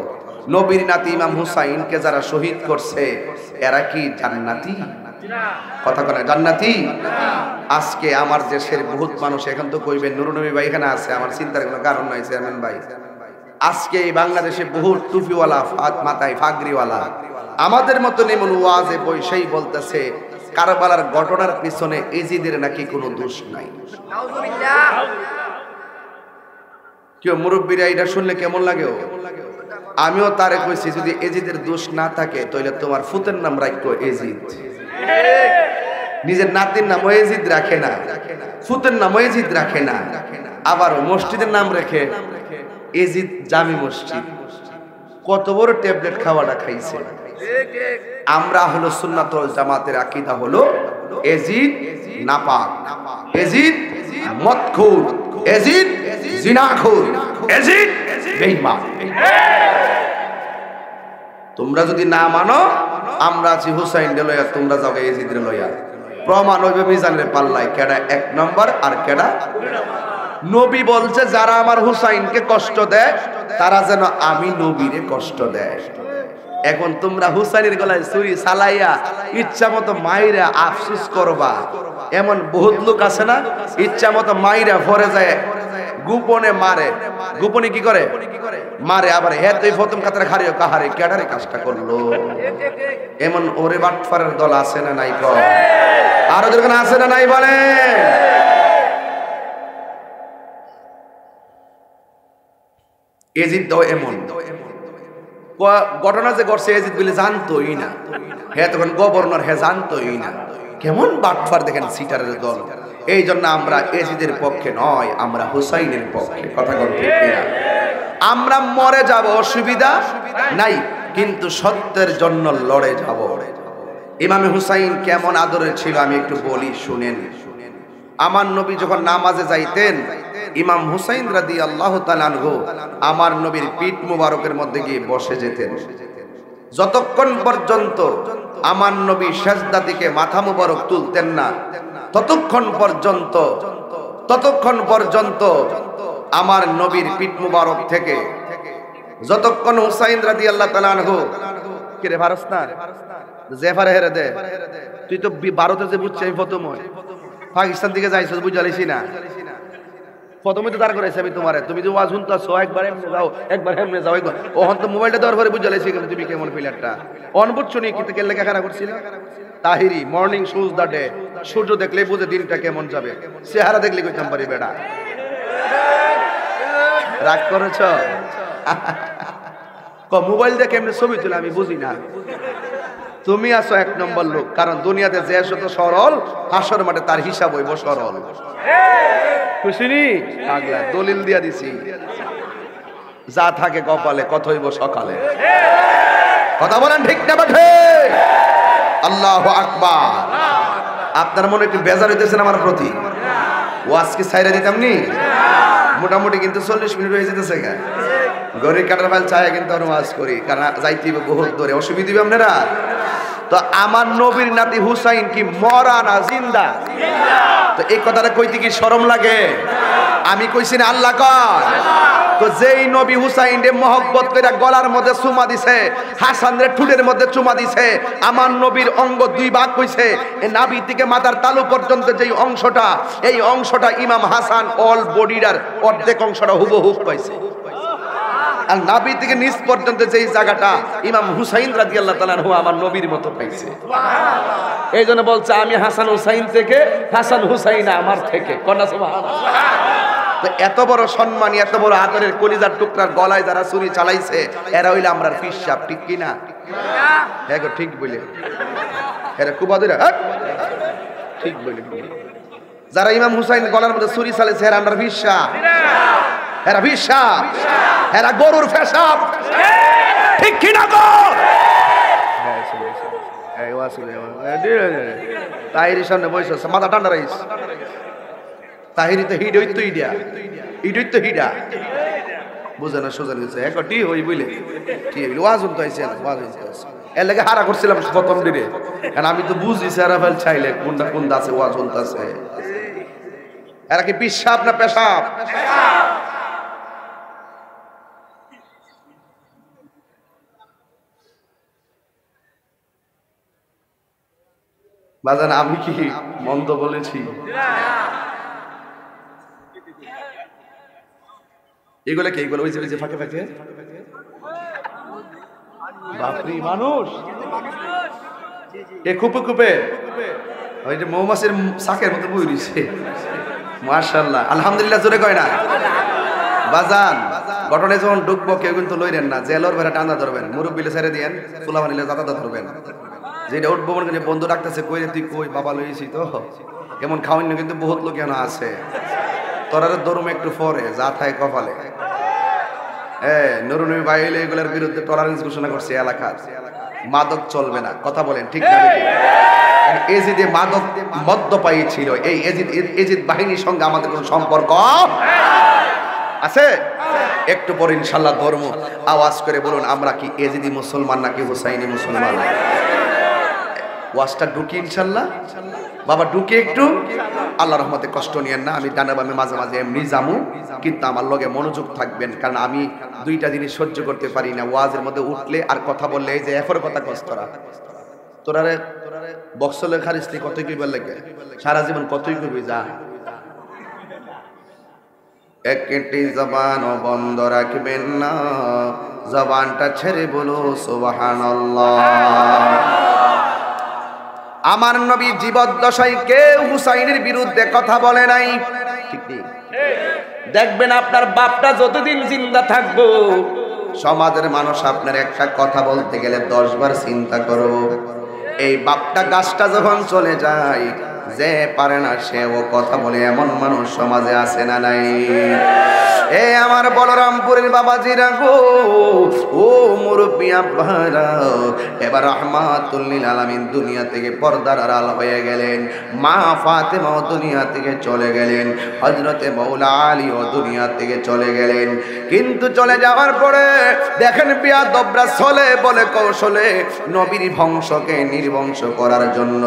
নবীর নাতি ইমাম হুসাইনকে যারা শহীদ করছে এরা কি জান্নাতি? কথা কোন জান্নাতি? আজকে আমার দেশের বহুত মানুষ এখন তো কইবেন নুরু নবী ভাই এখানে আছে, আমার চিন্তার কোনো কারণ নাই চেয়ারম্যান ভাই। আজকে এই বাংলাদেশে বহুত টুপিওয়ালা, মাথায় ফাগরিওয়ালা আমাদের মতো এমন ওয়াজে বৈশাই বলতেছে কারবালার ঘটনার পিছনে এজিদের নাকি কোনো দোষ নাই। কেউ মুরব্বীরা এটা শুনলে কেমন লাগে? আমিও তারে কইছি যদি এজিদের দোষ না থাকে তাহলে তোমার ফুতের নাম রাখো এজিদ। নিজের নাতির নাম এজিদ রাখে না, ফুতের নাম এজিদ রাখে না, আবার মসজিদের নাম রেখে এজিদ জামি মসজিদ। কত বড় ট্যাবলেট খাওয়াটা খাইছে। আমরা হলো সুন্নাত ওয়াল জামাতের আকীদা হলো এজিদ নাপাক, এজিদ মদখোর, এজিদ জিনাখোর, এজিদ বেঈমান। তোমরা যদি না মানো, আমরা আছি হুসাইন রে লইয়া, তোমরা যাও এজিদ রে লইয়া। প্রমাণ হইবে মিজানের পাল্লায় কেডা 1 নম্বর আর কেডা। নবী বলছে যারা আমার হুসাইনকে কষ্ট দেয় তারা যেন আমি নবীরে কষ্ট দেয়। এখন তোমরা হুসাইনের গলায় ছুরি চালাইয়া ইচ্ছা মতো মাইরা আফসোস করবা, এমন বহুত লোক আছে না ইচ্ছা মতো মাইরা ভরে যায়, গোপনে মারে। গোপনে কি করে? মারে। আবার হ্যাঁ তুই প্রথম কাতারে খারিও কাহারে কেডারে কাজটা করলো। এমন ওরে বাটফারের দল আছে না নাই? আর ওদের কোনো আছে না নাই বলে? এজিদ এমন ঘটনা যে ঘটছে এজিদ বলে জানতোই না, হ্যাঁ তখন গভর্নর হ্যাঁ জানতোই না। কেমন বাটফার দেখেন সিটারের দল। এই জন্য আমরা এজিদের পক্ষে নয়, আমরা হুসাইনের পক্ষে। কথা বলতে আমরা মরে যাব অসুবিধা নাই, কিন্তু সত্যের জন্য লড়ে যাব। ইমামে হুসাইন কেমন আদরের ছিল আমি একটু বলি, শুনেন। আমার নবী যখন নামাজে যাইতেন, ইমাম হুসাইন রাদিয়াল্লাহু তাআলা আনহু আমার নবীর পিঠ মুবারকের মধ্যে গিয়ে বসে যেতেন। যতক্ষণ পর্যন্ত আমার নবী সিজদা থেকে মাথা মুবারক তুলতেন না, ততক্ষণ পর্যন্ত আমার নবীর পিঠ মুবারক থেকে যতক্ষণ হুসাইন রাদিয়াল্লাহু তাআলা আনহু কে রে ভারস না জেফারে হেরে দে, তুই তো ভারতে যে বুঝছিস আমি প্রথম পাকিস্তান থেকে যাইছো বুঝালিছি না, প্রথমে তো দাঁড় করাইছি আমি তোমারে, তুমি যে ওয়াজ শুনতাছো একবার এমনে যাও একবার এমনে যাও, একবার ওহন তো মোবাইলটা দেওয়ার পরে বুঝালিছি কিন্তু তুমি কেমন প্লেয়ারটা অনবুঝছো নি কিন্তু কেলে লেখা করছিল। Tahiri morning shows the day, সূর্য দেখলে বুঝে দিনটা কেমন যাবে, চেহারা দেখলে কইতাম পারি বেটা। রাগ করেছ? মোবাইল দেখে এমনি ছবি তুলে আমি বুঝি না। তুমি আছো 1 নম্বর লোক, কারণ দুনিয়াতে যে শত সরল হাসর মাঠে তার হিসাব হইব সরল। খুশিনি আগলা দলিল দিয়া দিছি, যা থাকে কপালে কত হইব সকালে। কথা বলেন ঠিক না বেঠে? আল্লাহু আকবার। আপনার মনে একটু বেজার হইতেছেন আমার প্রতি? ওয়াজ কি ছাইরা দিতাম নি? মোটামুটি কিন্তু 40 মিনিট হয়ে যেতেছে গা। গরিব কাটার ফাইল চায় কিন্তু আমরা ওয়াজ করি, কারণ যাইতে বহুত দূরে, অসুবিধা হবে আপনারা। তো আমার নবীর নাতি হুসাইন কি মরা না জিন্দা? তো এই কথাটা কইতে কি শরম লাগে? আমি কইছি না, আল্লাহ কয়। তো যেই নবী হুসাইন রে মহব্বত করে গলার মধ্যে চুমা দিছে, হাসান রে ঠুটের মধ্যে চুমা দিছে, আমার নবীর অঙ্গ দুই ভাগ কইছে, এই নাভি থেকে মাথার তালু পর্যন্ত যেই অংশটা, এই অংশটা ইমাম হাসান অল বডির অর্ধেক অংশটা হুবহুব পাইছে। আর নাভি থেকে নিচ পর্যন্ত যেই জায়গাটা ইমাম হুসাইন রাদিয়াল্লাহু তাআলা আনহু আমার নবীর মতো পাইছে। এই জন্য বলছে আমি হাসান হুসাইন থেকে, হাসান হুসাইন আমার থেকে। কন্যা সুবহানাল্লাহ। তো এত বড় সম্মানী, এত বড় আদরের কলিজার টুকরার গলায় যারা ছুরি চালাইছে, এরা হইলে আমরা পিসাব, ঠিক কি না? হ্যাঁ গো, ঠিক বলে এরা কুবাদিরা, ঠিক বলে। যারা ইমাম হুসাইন গলার মধ্যে ছুরি চালাইছে, এরা আমরা পিসাব, এরা পিসাব, এরা গরুর পেশাব, ঠিক কি না গো? তাহিরির সামনে বসে আছে, মাথা ঠান্ডা রাইস। তাহিরি তো হিড হইতো, ইডা হিড হইতো, হিডা বুঝে না, সোজা গেছে একটি হই বইলে ঠিক হইল। ওয়াজ তো আইছে, ওয়াজ হইছে, এর লাগে হারা করছিলাম প্রথম দিনে, কারণ আমি তো বুঝি সারা ফেল চাইলে কোনটা কোন আছে ওয়াজ হইতাছে। এরা কি পিসাব না পেশাব? বাজান আমি কি মন্দ বলেছি? এগুলো কি এগুলো ওই যে ফাঁকে ফাঁকে বাপরি মানুষ এ খুপে খুপে ওই যে মৌমাছির শাকের মতো বই দিছে। মাশাআল্লাহ, আলহামদুলিল্লাহ জোরে কয় না? বাজান ঘটনায় যখন ঢুকবো কেউ কিন্তু লইরেন না, জেলর বেড়া টান্দা ধরবেন, মুরব্বিলে ছেড়ে দিয়েন, ফুলাবা নিলে জাতাদা ধরবেন। যেটা উঠবো মনে করি বন্ধু ডাকতেছে, কই রে তুই কই? বাবা লইছি তো, এমন খাওয়ান না কিন্তু বহুত লোক এখানে আছে। তোরারে দরুম একটু পরে যা থায় কপালে। নুরুনবী বাইলে এগুলোর বিরুদ্ধে টলারেন্স ঘোষণা করছে এলাকার, মাদক চলবে না। কথা বলেন ঠিক না? এজিদে মাদক মদ্যপায়ী ছিল, এই এজিদ বাহিনীর সঙ্গে আমাদের কোনো সম্পর্ক আছে? একটু পর ইনশাল্লাহ ধর্ম আওয়াজ করে বলুন, আমরা কি এজিদি মুসলমান নাকি হুসাইনি মুসলমান? ওয়াজটা ঢুকি ইনশাল্লাহ বাবা, ঢুকে একটু আল্লাহ রহমতে কষ্ট নিয়েন না। আমি ডানে বামে মাঝে মাঝে এমনি যামু, কিন্তু আমার লগে মনোযোগ থাকবেন, কারণ আমি দুইটা জিনিস সহ্য করতে পারি না। ওয়াজের মধ্যে উঠলে আর কথা বললে, এই যে এফর কথা কস্তরা তোরারে বক্সলে খারিস্তি কতই কইবার লাগে, সারা জীবন কতই কইবি, যা একটি জবান বন্ধ রাখবেন না, জবানটা ছেড়ে বলো সুবহানাল্লাহ। আমার নবী জীবদ্দশায় কেউ হুসাইনের বিরুদ্ধে কথা বলে নাই, ঠিক নেই? দেখবেন আপনার বাপটা যতদিন জিন্দা থাকবো, সমাজের মানুষ আপনার একটা কথা বলতে গেলে 10 বার চিন্তা করো। এই বাপটা গাছটা যখন চলে যায়, যে পারে না সেও কথা বলে, এমন মানুষ সমাজে আছে না নাই? এ আমার বলরামপুরের বাবাজিরা গো, ও মুরব্বি আব্বারা, এবার রাহমাতুল লিল আলামিন দুনিয়া থেকে পর্দার আড়াল হয়ে গেলেন। মা ফাতেমাও দুনিয়া থেকে চলে গেলেন, হযরতে মাওলা আলীও দুনিয়া থেকে চলে গেলেন। কিন্তু চলে যাওয়ার পরে দেখেন বিয়াদবরা চলে বলে কৌশলে নবীর বংশকে নির্বংশ করার জন্য,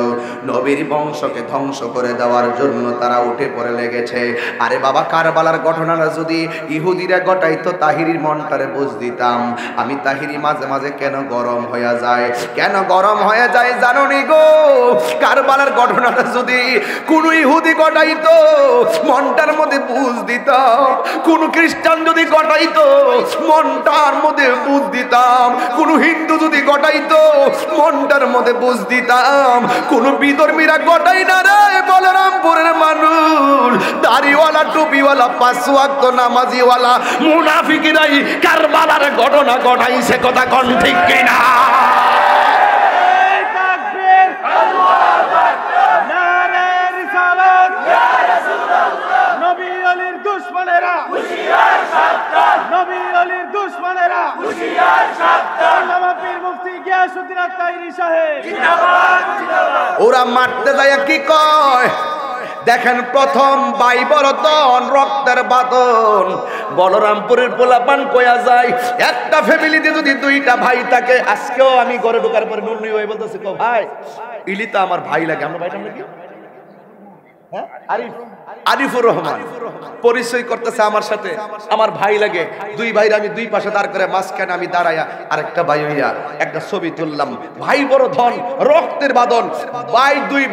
নবীর বংশকে ধ্বংস করে দেওয়ার জন্য তারা উঠে পড়ে লেগেছে। আরে বাবা, কারবালার ঘটনাটা যদি ইহুদিরা ঘটাইতো, তাহিরির মনটারে বুঝ দিতাম। আমি তাহিরি মাঝে মাঝে কেন গরম হয়ে যায়, কেন গরম হয়ে যায় জানো নি গো? কারবালার ঘটনাটা যদি কোন ইহুদি ঘটাইতো, মনটার মধ্যে বুঝ দিতাম। কোন খ্রিস্টান যদি ঘটাইতো, মনটার মধ্যে বুঝ দিতাম। কোন হিন্দু যদি ঘটাইতো, মনটার মধ্যে বুঝ দিতাম। কোন বিধর্মীরা ঘটাই না রে বলরামপুরের মানুষ, দাড়িওয়ালা টুপিওয়ালা 5 ওয়াক্ত নামাজিওয়ালা মুনাফিকরাই কারবালার ঘটনা ঘটাইছে। কথা কোন ঠিক কিনা? নবী আলীর দুশমনেরা হুঁশিয়ার সাবধান, নবী আলীর দুশমনেরা হুঁশিয়ার সাবধান আল্লামা পীর মুফতি গিয়াসউদ্দিন আত-তাহিরি সাহেব জিন্দাবাদ জিন্দাবাদ ওরা মারতে যায় কি কয় দেখেন প্রথম ভাই বরতন রক্তের বাঁধন বলরামপুরের পোলাপান কয়া যায় একটা ফ্যামিলিতে যদি দুইটা ভাই থাকে আজকেও আমি ঘরে ঢোকার পরে নুননি হয়ে বলতেছি কো ভাই ইলি তো আমার ভাই লাগে আমরা ভাইটার নাকি হ্যাঁ আরিফুর রহমান পরিচয় করতেছে আমার সাথে আমার ভাই লাগে দুই ভাইরা আমি দুই পাশে দাঁড় করে মাঝখানে আমি দাঁড়াইয়া আরেকটা ভাই হইয়া একটা ছবি তুললাম ভাই বড় ধন রক্তের বাঁধন ভাই দুই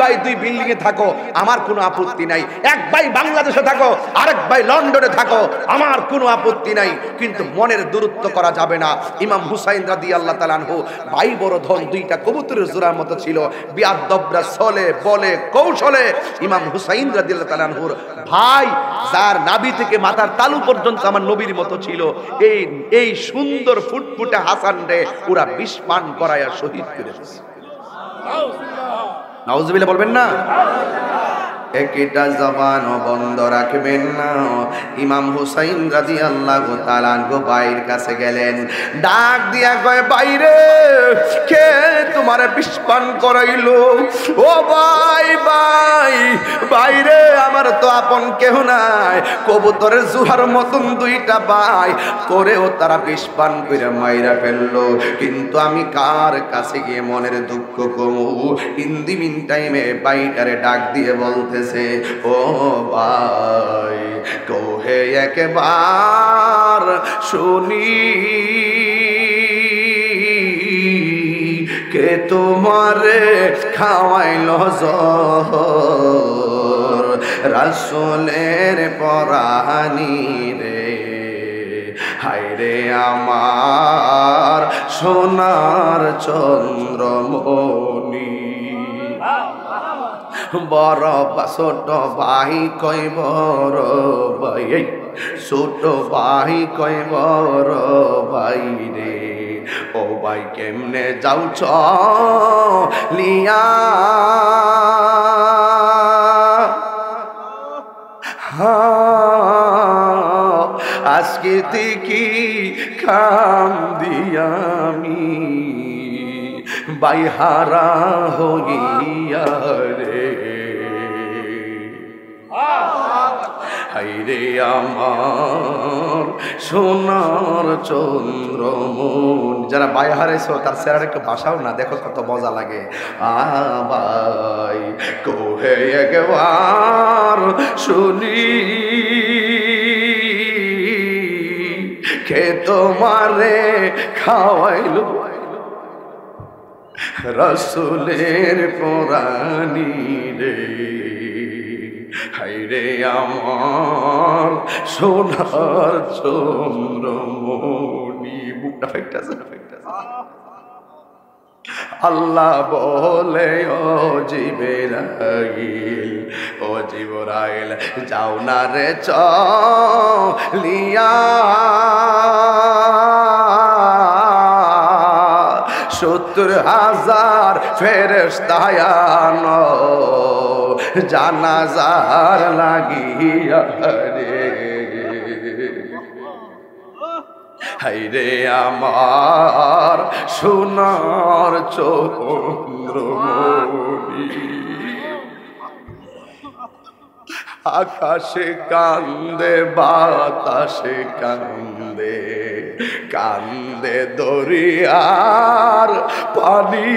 বিল্ডিং এ থাকো আমার কোনো আপত্তি নাই এক ভাই বাংলাদেশে থাকো আরেক ভাই লন্ডনে থাকো আমার কোনো আপত্তি নাই কিন্তু মনের দূরত্ব করা যাবে না ইমাম হুসাইন রাদিয়াল্লাহু তাআলা আনহু ভাই বড় ধন দুইটা কবুতরের জোড়ার মতো ছিল বিয়াদবরা চলে বলে কৌশলে ইমাম হুসাইন রাদিয়াল্লাহু তাআলা আনহুর ভাই যার নাভি থেকে মাথার তালু পর্যন্ত আমার নবীর মতো ছিল এই সুন্দর ফুটফুটে হাসান রে পুরা বিষ পান করায়া শহীদ করে দিয়েছে নাউজুবিল্লাহ বলবেন না একটা জবান বন্ধ রাখবেন না ইমাম হুসাইন রাদিয়াল্লাহু তাআলা আনহু ভাইয়ের কাছে গেলেন ডাক দিয়া কয় বাইরে কে তোমারে বিস্পান করাইলো ও ভাই ভাই বাইরে আমার তো আপন কেহ নাই কবুতরের জুহার মতন দুইটা ভাই করেও তারা বিস্পান করে মাইরা ফেললো কিন্তু আমি কার কাছে গিয়ে মনের দুঃখ কমু ইন দি মিন টাইমে বাইটারে ডাক দিয়ে বলতে ও ভাই কোহে একবার শুনি কে তোমারে খাওয়াইল জহর রাসূলের পরানি রে হায়রে আমার সোনার চন্দ্রমণি বড় ছোট ভাই কই বড় ভাই ছোট ভাই কই বড় ভাই রে ও ভাই কেমনে যাউছ লিয়া আজকে থেকে কাম দিয়ামি বাইহারা হইয়া রে হাইরে আমার সোনার চন্দ্রমন যারা বাইহারেছ তার সেরার একটু ভাষাও না দেখো কত মজা লাগে আবাই কোহে একবার শুনি কে তোমারে খাওয়াইলো রাসূলের পরানি রে হায়রে আমার সোনার চন্দ্রমণি বুকটা ফেকটাছে আল্লাহ বলে ও জিবরাইল যাও না রে চলিয়া 70,000 ফেরেশতা আনো জানাজার লাগিয়া রে হায়রে আমার সোনার চন্দ্রমণি আকাশে কান্দে বাতাসে কান্দে কান্দে দরিয়ার পানি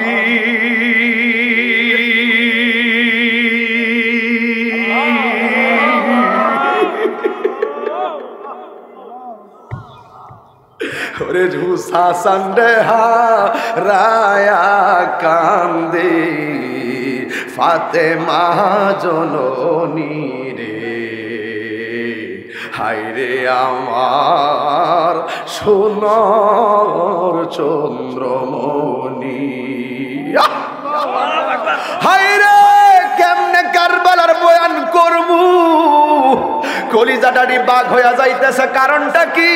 ওরে ঝুসা সন্ডে হারায়া কান্দে ফাতেমা জননী রে হায়রে আমার সোনার চন্দ্রমণি হায়রে কেমনে কারবালার বয়ান করবো কলিজাটারি বাঘ হয়ে যাইতেছে। কারণটা কি?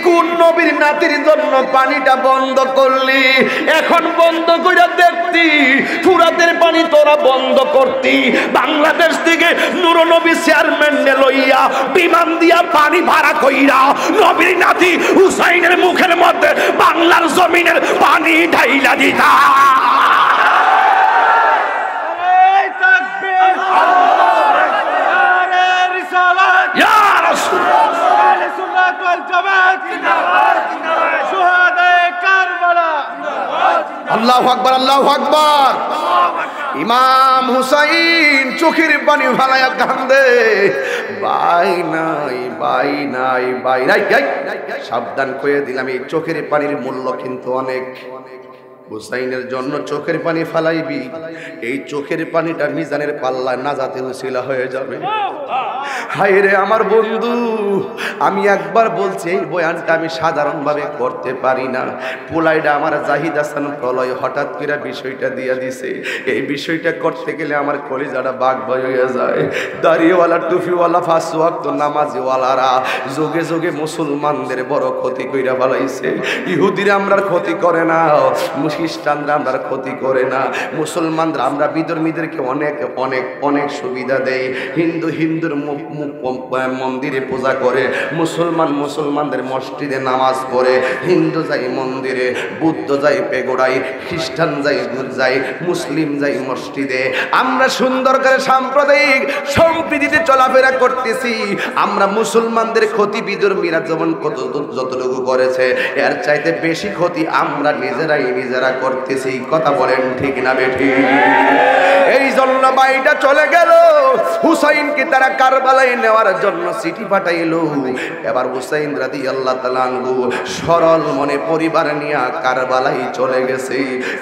কোন নবীর নাতির জন্য পানিটা বন্ধ করলি? এখন বন্ধ করে দেখতি ফুরাতের পানি তোরা বন্ধ করতি। বাংলাদেশ থেকে নূর নবী চেয়ারম্যান লইয়া বিমান দিয়া পানি ভাড়া কইরা নবীর নাতি হুসাইনের মুখের মধ্যে বাংলার জমিনের পানি ঢাইলা দিতা। আল্লাহু আকবার, আল্লাহু আকবার। ইমাম হুসাইন চোখের পানি ফালাইয়া কান্দে, ভাই নাই, ভাই নাই, ভাই নাই। সাবধান করে দিলাম, এই চোখের পানির মূল্য কিন্তু অনেক। হুসাইনের জন্য চোখের পানি ফালাইবি, এই চোখের পানিটা মিজানের পাল্লায় নাজাতের উসিলা হয়ে যাবে। হায় রে আমার বন্ধু, আমি একবার বলছি এই বয়ানটা আমি সাধারণভাবে করতে পারি না। পোলাইডা আমার জাহিদ হাসান প্রলয় হঠাৎ করে বিষয়টা দিয়ে দিছে। এই বিষয়টা করতে গেলে আমার কলিজাটা বাঘ ভয় হয়ে যায়। দাড়িওয়ালা টুপিওয়ালা পাঁচ ওয়াক্ত নামাজিওয়ালারা যোগে যোগে মুসলমানদের বড় ক্ষতি কইরা ফেলাইছে। ইহুদিরা আমরার ক্ষতি করে না, খ্রিস্টানরা আমরার ক্ষতি করে না, মুসলমানরা আমরা বিধর্মীদেরকে অনেক অনেক অনেক সুবিধা দেয়। হিন্দুর মন্দিরে পূজা করে, মুসলমানদের মসজিদে নামাজ পড়ে, হিন্দু যাই মন্দিরে, বুদ্ধ যাই পেগোড়ায়, খ্রিস্টান যাই গির্জায়, মুসলিম যাই মসজিদে। আমরা সুন্দর করে সাম্প্রদায়িক সম্প্রীতিতে চলাফেরা করতেছি। আমরা মুসলমানদের ক্ষতি বিধর্মীরা যেমন যতটুকু করেছে, এর চাইতে বেশি ক্ষতি আমরা নিজেরা করতেছি। কথা বলেন ঠিক না বেঠিক? এই জন্য বাইটা চলে গেল, হুসাইনকে তারা কারবালায় নেওয়ার জন্য চিঠি পাঠাইলো। এবার হুসাইন রাদিয়াল্লাহু তাআলা আনহু সরল মনে পরিবার নিয়ে কারবালায় চলে গেছে।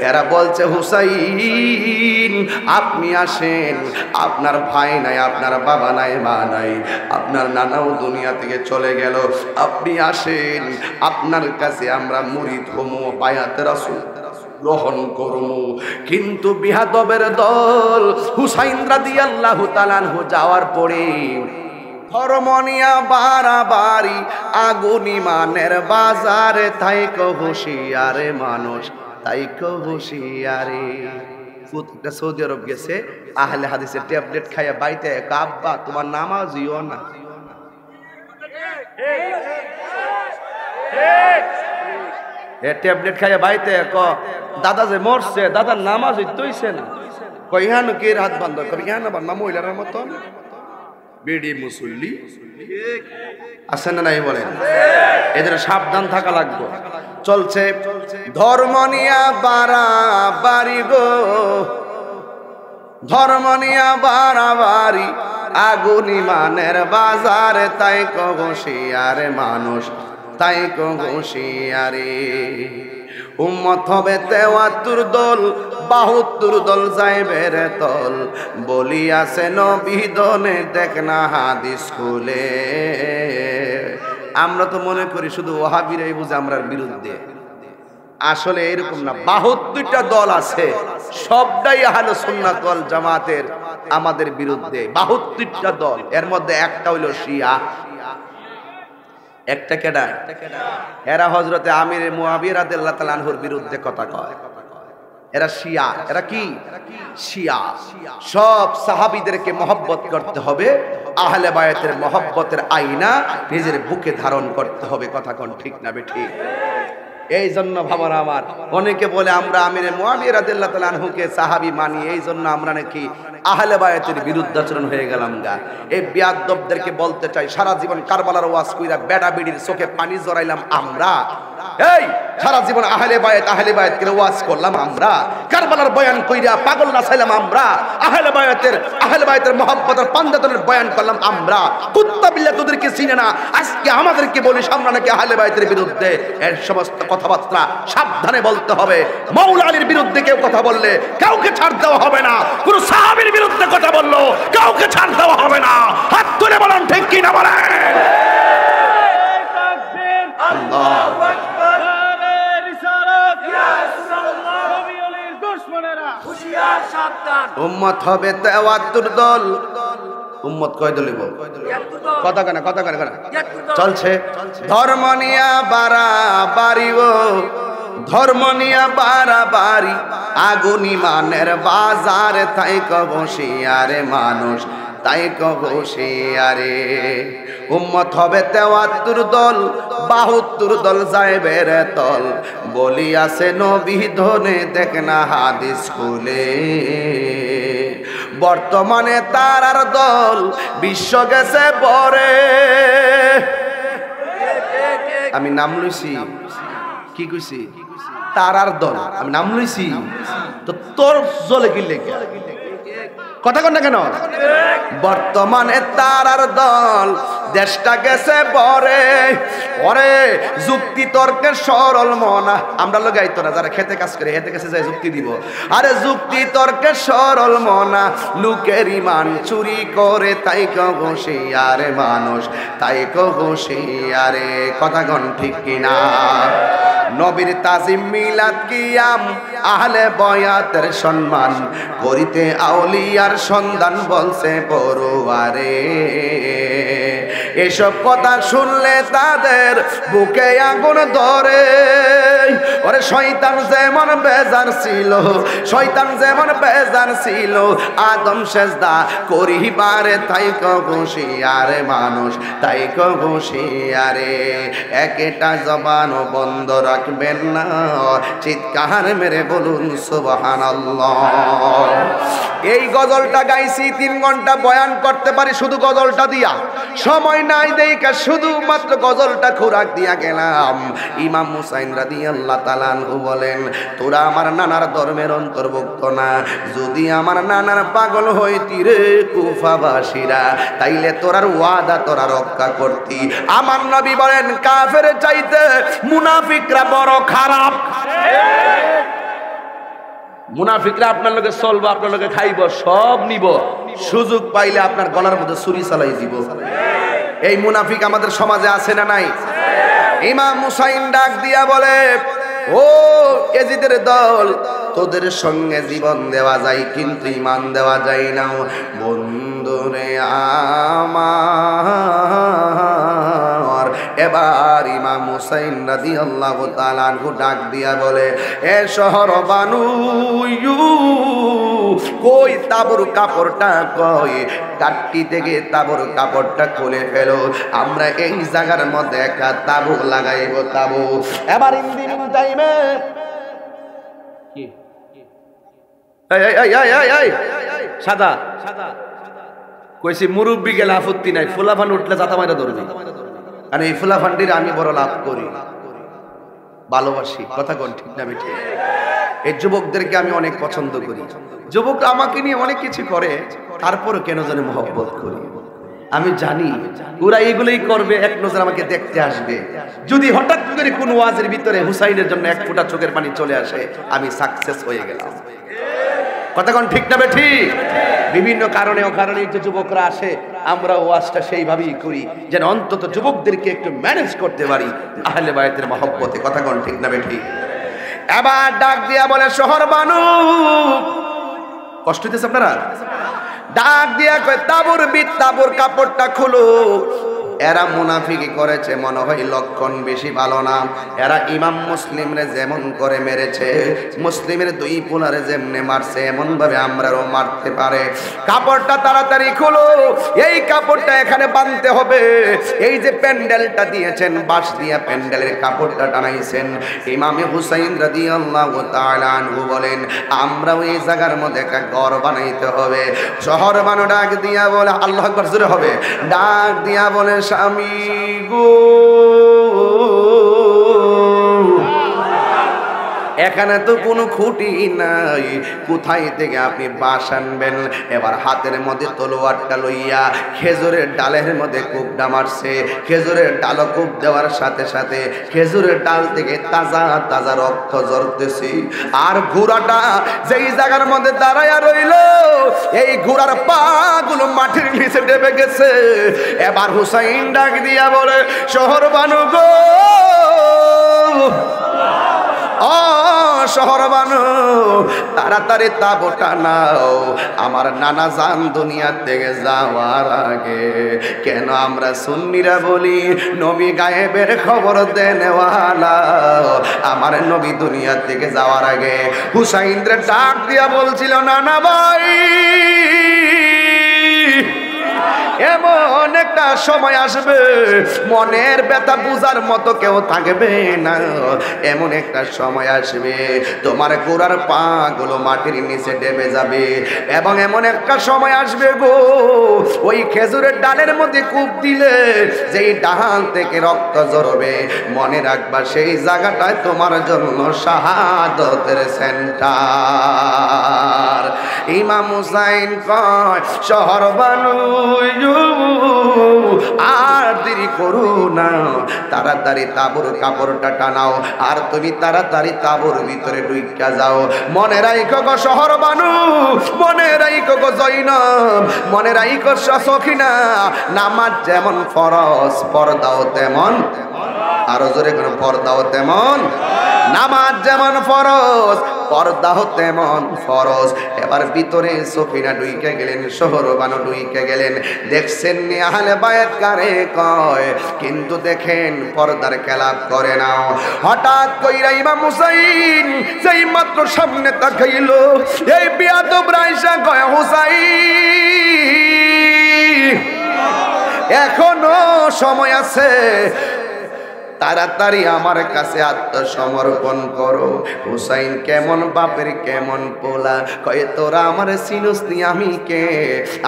এরা বলছে, হুসাইন আপনি আসেন, আপনার ভাই নাই, আপনার বাবা নাই, মা নাই, আপনার নানাও দুনিয়া থেকে চলে গেল, আপনি আসেন, আপনার কাছে আমরা মুরিদ হমু, বায়াতে রাসূল গ্রহণ করব। কিন্তু বিহাদবের দল হুসাইন রাদিয়াল্লাহু তাআলা আনহু যাওয়ার পরে ধর্মনিয়া বাড়াবাড়ি আগুন ইমানের বাজারে, তাই কো হুঁশিয়ারে মানুষ, তাই কো হুঁশিয়ারে। প্রত্যেকটা সৌদি আরব গেছে, আহলে হাদিসের ট্যাবলেট খাইয়া বাইতে, আব্বা তোমার নামাজিও না। ট্যাবলেট খাইয়া বাইতে দাদা যে মরছে, দাদার নামাজ হইতেছে না। কইহানো কে হাত বান্ধ কবি ইহান বান্ধা মহিলার মতন বেড়ি মুসল্লি আছে না নাই বলেন? এদের সাবধান থাকা লাগবে। চলছে ধর্ম নিয়া বাড়াবাড়ি গো, ধর্ম নিয়া বাড়াবাড়ি আগুন ইমানের বাজারে, তাই কো হুঁশিয়ারে মানুষ, তাই কো হুঁশিয়ারে। উম্মত হবে ৭৩ দল, ৭২ দল যাইবে রে তল, বলিয়াছে নবী দনে দেখ না হাদিস খুলে। আমরা তো মনে করি শুধু ওয়াহাবিরাই বুঝে আমরার বিরুদ্ধে, আসলে এরকম না। ৭২টা দল আছে, সবটাই আহলে সুন্নাত ওয়াল জামাতের আমাদের বিরুদ্ধে। ৭২টা দল, এর মধ্যে একটা হইল শিয়া। একটা কেডা? এরা হযরতে আমির মুআবিয়া রাদিয়াল্লাহু তাআলা আনহুর বিরুদ্ধে কথা কয়। এরা শিয়া। এরা কি? শিয়া। সব সাহাবীদেরকে মহব্বত করতে হবে, আহলে বায়াতের মহব্বতের আয়না নিজের বুকে ধারণ করতে হবে। কথা কোন ঠিক না বেঠিক? এই জন্য ভাবনা আমার, অনেকে বলে আমরা আমিরে মুআবিয়া রাদিয়াল্লাহু তাআলা আনহুকে সাহাবী মানি, এই জন্য আমরা নাকি আহলে বায়াতের বিরুদ্ধাচরণ হয়ে গেলাম গা। এই বিয়াদবদেরকে বলতে চাই, সারা জীবন কারবালার ওয়াজ কইরা বেড়া বিড়ির চোখে পানি জড়াইলাম আমরা। এই সারা জীবন আহলে বায়াত কে ওয়াজ করলাম আমরা, কারবালার বয়ান কইরা পাগল নাচাইলাম আমরা, আহলে বায়াতের মহব্বতের পাঞ্জাতনের বয়ান করলাম আমরা। কুত্তা বিল্লাহ তোদেরকে চিনে না, আজকে আমাদেরকে বলিস আমরা নাকি আহলে বায়াতের বিরুদ্ধে। এর সমস্ত কথাবার্তা সাবধানে বলতে হবে। মাওলা আলীর বিরুদ্ধে কেউ কথা বললে কাউকে ছাড় দেওয়া হবে না, কোন সাহাবীর বিরুদ্ধে কথা বললো কাউকে ছাড় দেওয়া হবে না। হাত তুলে বলেন ঠিক কি না বলেন? আল্লাহু আকবার। উম্মত হবে ৭৩ দল, উম্মত কয় দলে বল কথা কেন চলছে ধর্ম নিয়া বাড়াবাড়ি ও ধর্ম নিয়া বাড়াবাড়ি আগুন ইমানের বাজার তাই কবসিয়ারে মানুষ তাই কবসিয়ারে উম্মত হবে ৭৩ দল ৭২ দল যাইবের তল বলি আছে নবী ধনে দেখ না হাদিস খুলে বর্তমানে তারার দল বিশ্ব গেছে পরে আমি নাম লইছি কি কইছি তারার দল আমি নাম লইছি তো তোর জলে কি লেগে কথা কন না কেন বর্তমানে তারার দল দেশটা গেছে পরে ওরে যুক্তি তর্কের সরল মনা আমরা লোক গাইতো না যারা খেতে কাজ করে হেতে কাছে যায় যুক্তি দিব আরে যুক্তি তর্কের সরল মনা লোকের ইমান চুরি করে তাই কবসিয়ারে মানুষ তাই কবসিয়ারে কথা কন ঠিক কিনা নবীর তাজিম মিলাদ কিয়াম আহলে বয়াতের সম্মান করিতে আউলিয়ার সন্ধান বলছে পরোয়ারে এসব কথা শুনলে তাদের বুকে আগুন ধরে ওরে শয়তান যেমন বেজার ছিল আদম সেজদা করিবারে তাই কবসিয়ারে মানুষ তাই কবসিয়ারে একটা জবান বন্ধ রাখবেন না চিৎকার মেরে বলুন সুবহানাল্লাহ এই গজলটা গাইছি 3 ঘন্টা বয়ান করতে পারি শুধু গজলটা দিয়া সময় নাই দেইকা শুধুমাত্র গজলটা খোরাক দিয়া গেলাম ইমাম হুসাইন রাদিয়াল্লাহু তাআলা আনহু বলেন তোরা আমার নানার ধর্মের অন্তর্ভুক্ত না যদি আমার নানার পাগল হইতি রে কুফাবাসীরা তাইলে তোরার ওয়াদা তোরা রক্ষা করতি আমার নবী বলেন কাফের চাইতে মুনাফিকরা বড় খারাপ মুনাফিকরা আপনার লগে চলবো আপনার লগে খাইব সব নিব সুযোগ পাইলে আপনার গলার মধ্যে ছুরি চালাই দিব এই মুনাফিক আমাদের সমাজে আছে না নাই ইমাম হুসাইন ডাক দিয়া বলে ও এজিদের দল তোদের সঙ্গে জীবন দেওয়া যায় কিন্তু ঈমান দেওয়া যায় না বন্ধুরে আমার এবার ইমাম হুসাইন রাদিয়াল্লাহু তাআলা আনহু ডাক দিয়া বলে এ শহর বানু কই তাবুর কাপড়টা কই কাটটি থেকে তাবুর কাপড়টা খুলে ফেলো আমরা এই জায়গার মধ্যে একটা তাবু লাগাইব তাবু এবার ইন্দিন টাইমে কি এই সাদা কইছি মুরব্বি গেলে আপত্তি নাই ফুলাফান উঠলে জাতা মাইরা ধরবি আর এই ফুলাফান্ডির আমি বড় লাভ করি ভালোবাসি কথা কোন ঠিক না বেঠিক এই যুবকদেরকে আমি অনেক পছন্দ করি যুবক আমাকে নিয়ে অনেক কিছু করে তারপরে কেন জানি মহব্বত করি আমি জানি ওরা এগুলোই করবে এক নজর আমাকে দেখতে আসবে যদি হঠাৎ করে কোন ওয়াজের ভিতরে হুসাইনের জন্য এক ফোঁটা চোখের পানি চলে আসে আমি সাকসেস হয়ে গেলাম কথা কোন ঠিক না বেঠিক বিভিন্ন কারণে যে যুবকরা আসে আমরা ওয়াজটা সেইভাবেই করি যেন অন্তত যুবকদেরকে একটু ম্যানেজ করতে পারি আহলে বায়াতের মহব্বতে কথা কোন ঠিক না বেঠিক এবার ডাক দিয়া বলে শহর বানু কষ্ট হইতেছে আপনারা ডাক দিয়া কয় তাবুর কাপড়টা খুলো এরা মুনাফিকি করেছে মনে হয় লক্ষণ বেশি ভালো না এরা ইমাম মুসলিমরে যেমন করে মেরেছে মুসলিমের 2 পোলারে যেমনে মারছে এমন ভাবে আমরাও মারতে পারে কাপড়টা তাড়াতাড়ি খুলো এই কাপড়টা এখানে বাঁধতে হবে এই যে প্যান্ডেলটা দিয়েছেন বাঁশ দিয়া প্যান্ডেলের কাপড়টা টানাইছেন ইমামে হুসাইন রাদিয়াল্লাহু তাআলা আনহু বলেন আমরাও এই জায়গার মধ্যে একটা ঘর বানাইতে হবে শহর বানো ডাক দিয়া বলে আল্লাহু আকবার জোরে হবে ডাক দিয়া বলে স্বামী গো এখানে তো কোনো খুঁটি নাই কোথায় থেকে আপনি বাঁশ আনবেন এবার হাতের মধ্যে তলোয়ারটা লইয়া খেজুরের ডালের মধ্যে কূপটা মারছে খেজুরের ডাল কূপ দেওয়ার সাথে সাথে খেজুরের ডাল থেকে তাজা তাজা রক্ত ঝরতেছে আর ঘোড়াটা যেই জায়গার মধ্যে দাঁড়ায়া রইল এই ঘোড়ার পা গুলো মাটির নিচে ডেবে গেছে এবার হুসাইন ডাক দিয়া বলে শহর বানু গো ও শহর বানু তাড়াতাড়ি তাবুটা নাও, আমার নানা জান দুনিয়া থেকে যাওয়ার আগে। কেন আমরা সুন্নিরা বলি নবী গায়েবের খবর দেনেওয়ালা, আমার নবী দুনিয়া থেকে যাওয়ার আগে হুসাইনরে ডাক দিয়া বলছিল, নানা ভাই এমন একটা সময় আসবে মনের ব্যথা বুঝার মতো কেউ থাকবে না, এমন একটা সময় আসবে তোমার গোড়ার পা গুলো মাটির নিচে ডেবে যাবে, এবং এমন একটা সময় আসবে গো ওই খেজুরের ডালের মধ্যে কূপ দিলে যেই ডাল থেকে রক্ত ঝরবে, মনে রাখবা সেই জায়গাটায় তোমার জন্য শাহাদতের সেন্টার। ইমাম হুসাইন কয় শহর বানু আর দেরি করো না, তাড়াতাড়ি তাবুর কাপড়টা টানাও আর তুমি তাড়াতাড়ি তাবুর ভিতরে ঢুইকা যাও। মনে রাইখো গো শহর বানু, মনে রাইখো গো জৈনব, মনে রাইখো সখিনা, নামাজ যেমন ফরজ পর্দাও তেমন, আরো জোরে কোনো পর্দাও তেমন, নামাজ যেমন ফরজ পর্দাও তেমন ফরজ। এবার ভিতরে সফিনা ঢুইকে গেলেন, শহর বানু ঢুইকে গেলেন, দেখছেন নি আহলে বায়াত কারে কয়, কিন্তু দেখেন পর্দার খেলাপ করে নাও। হঠাৎ কইরা ইমাম হুসাইন সেই মাত্র সামনে তাকাইল, এই বিয়াদব রাইসা কয় হুসাইন এখনো সময় আছে, তাড়াতাড়ি আমার কাছে আত্মসমর্পণ করো। হুসাইন কেমন বাপের কেমন পোলা, কয়ে তোরা আমার চিনুস নি আমি কে,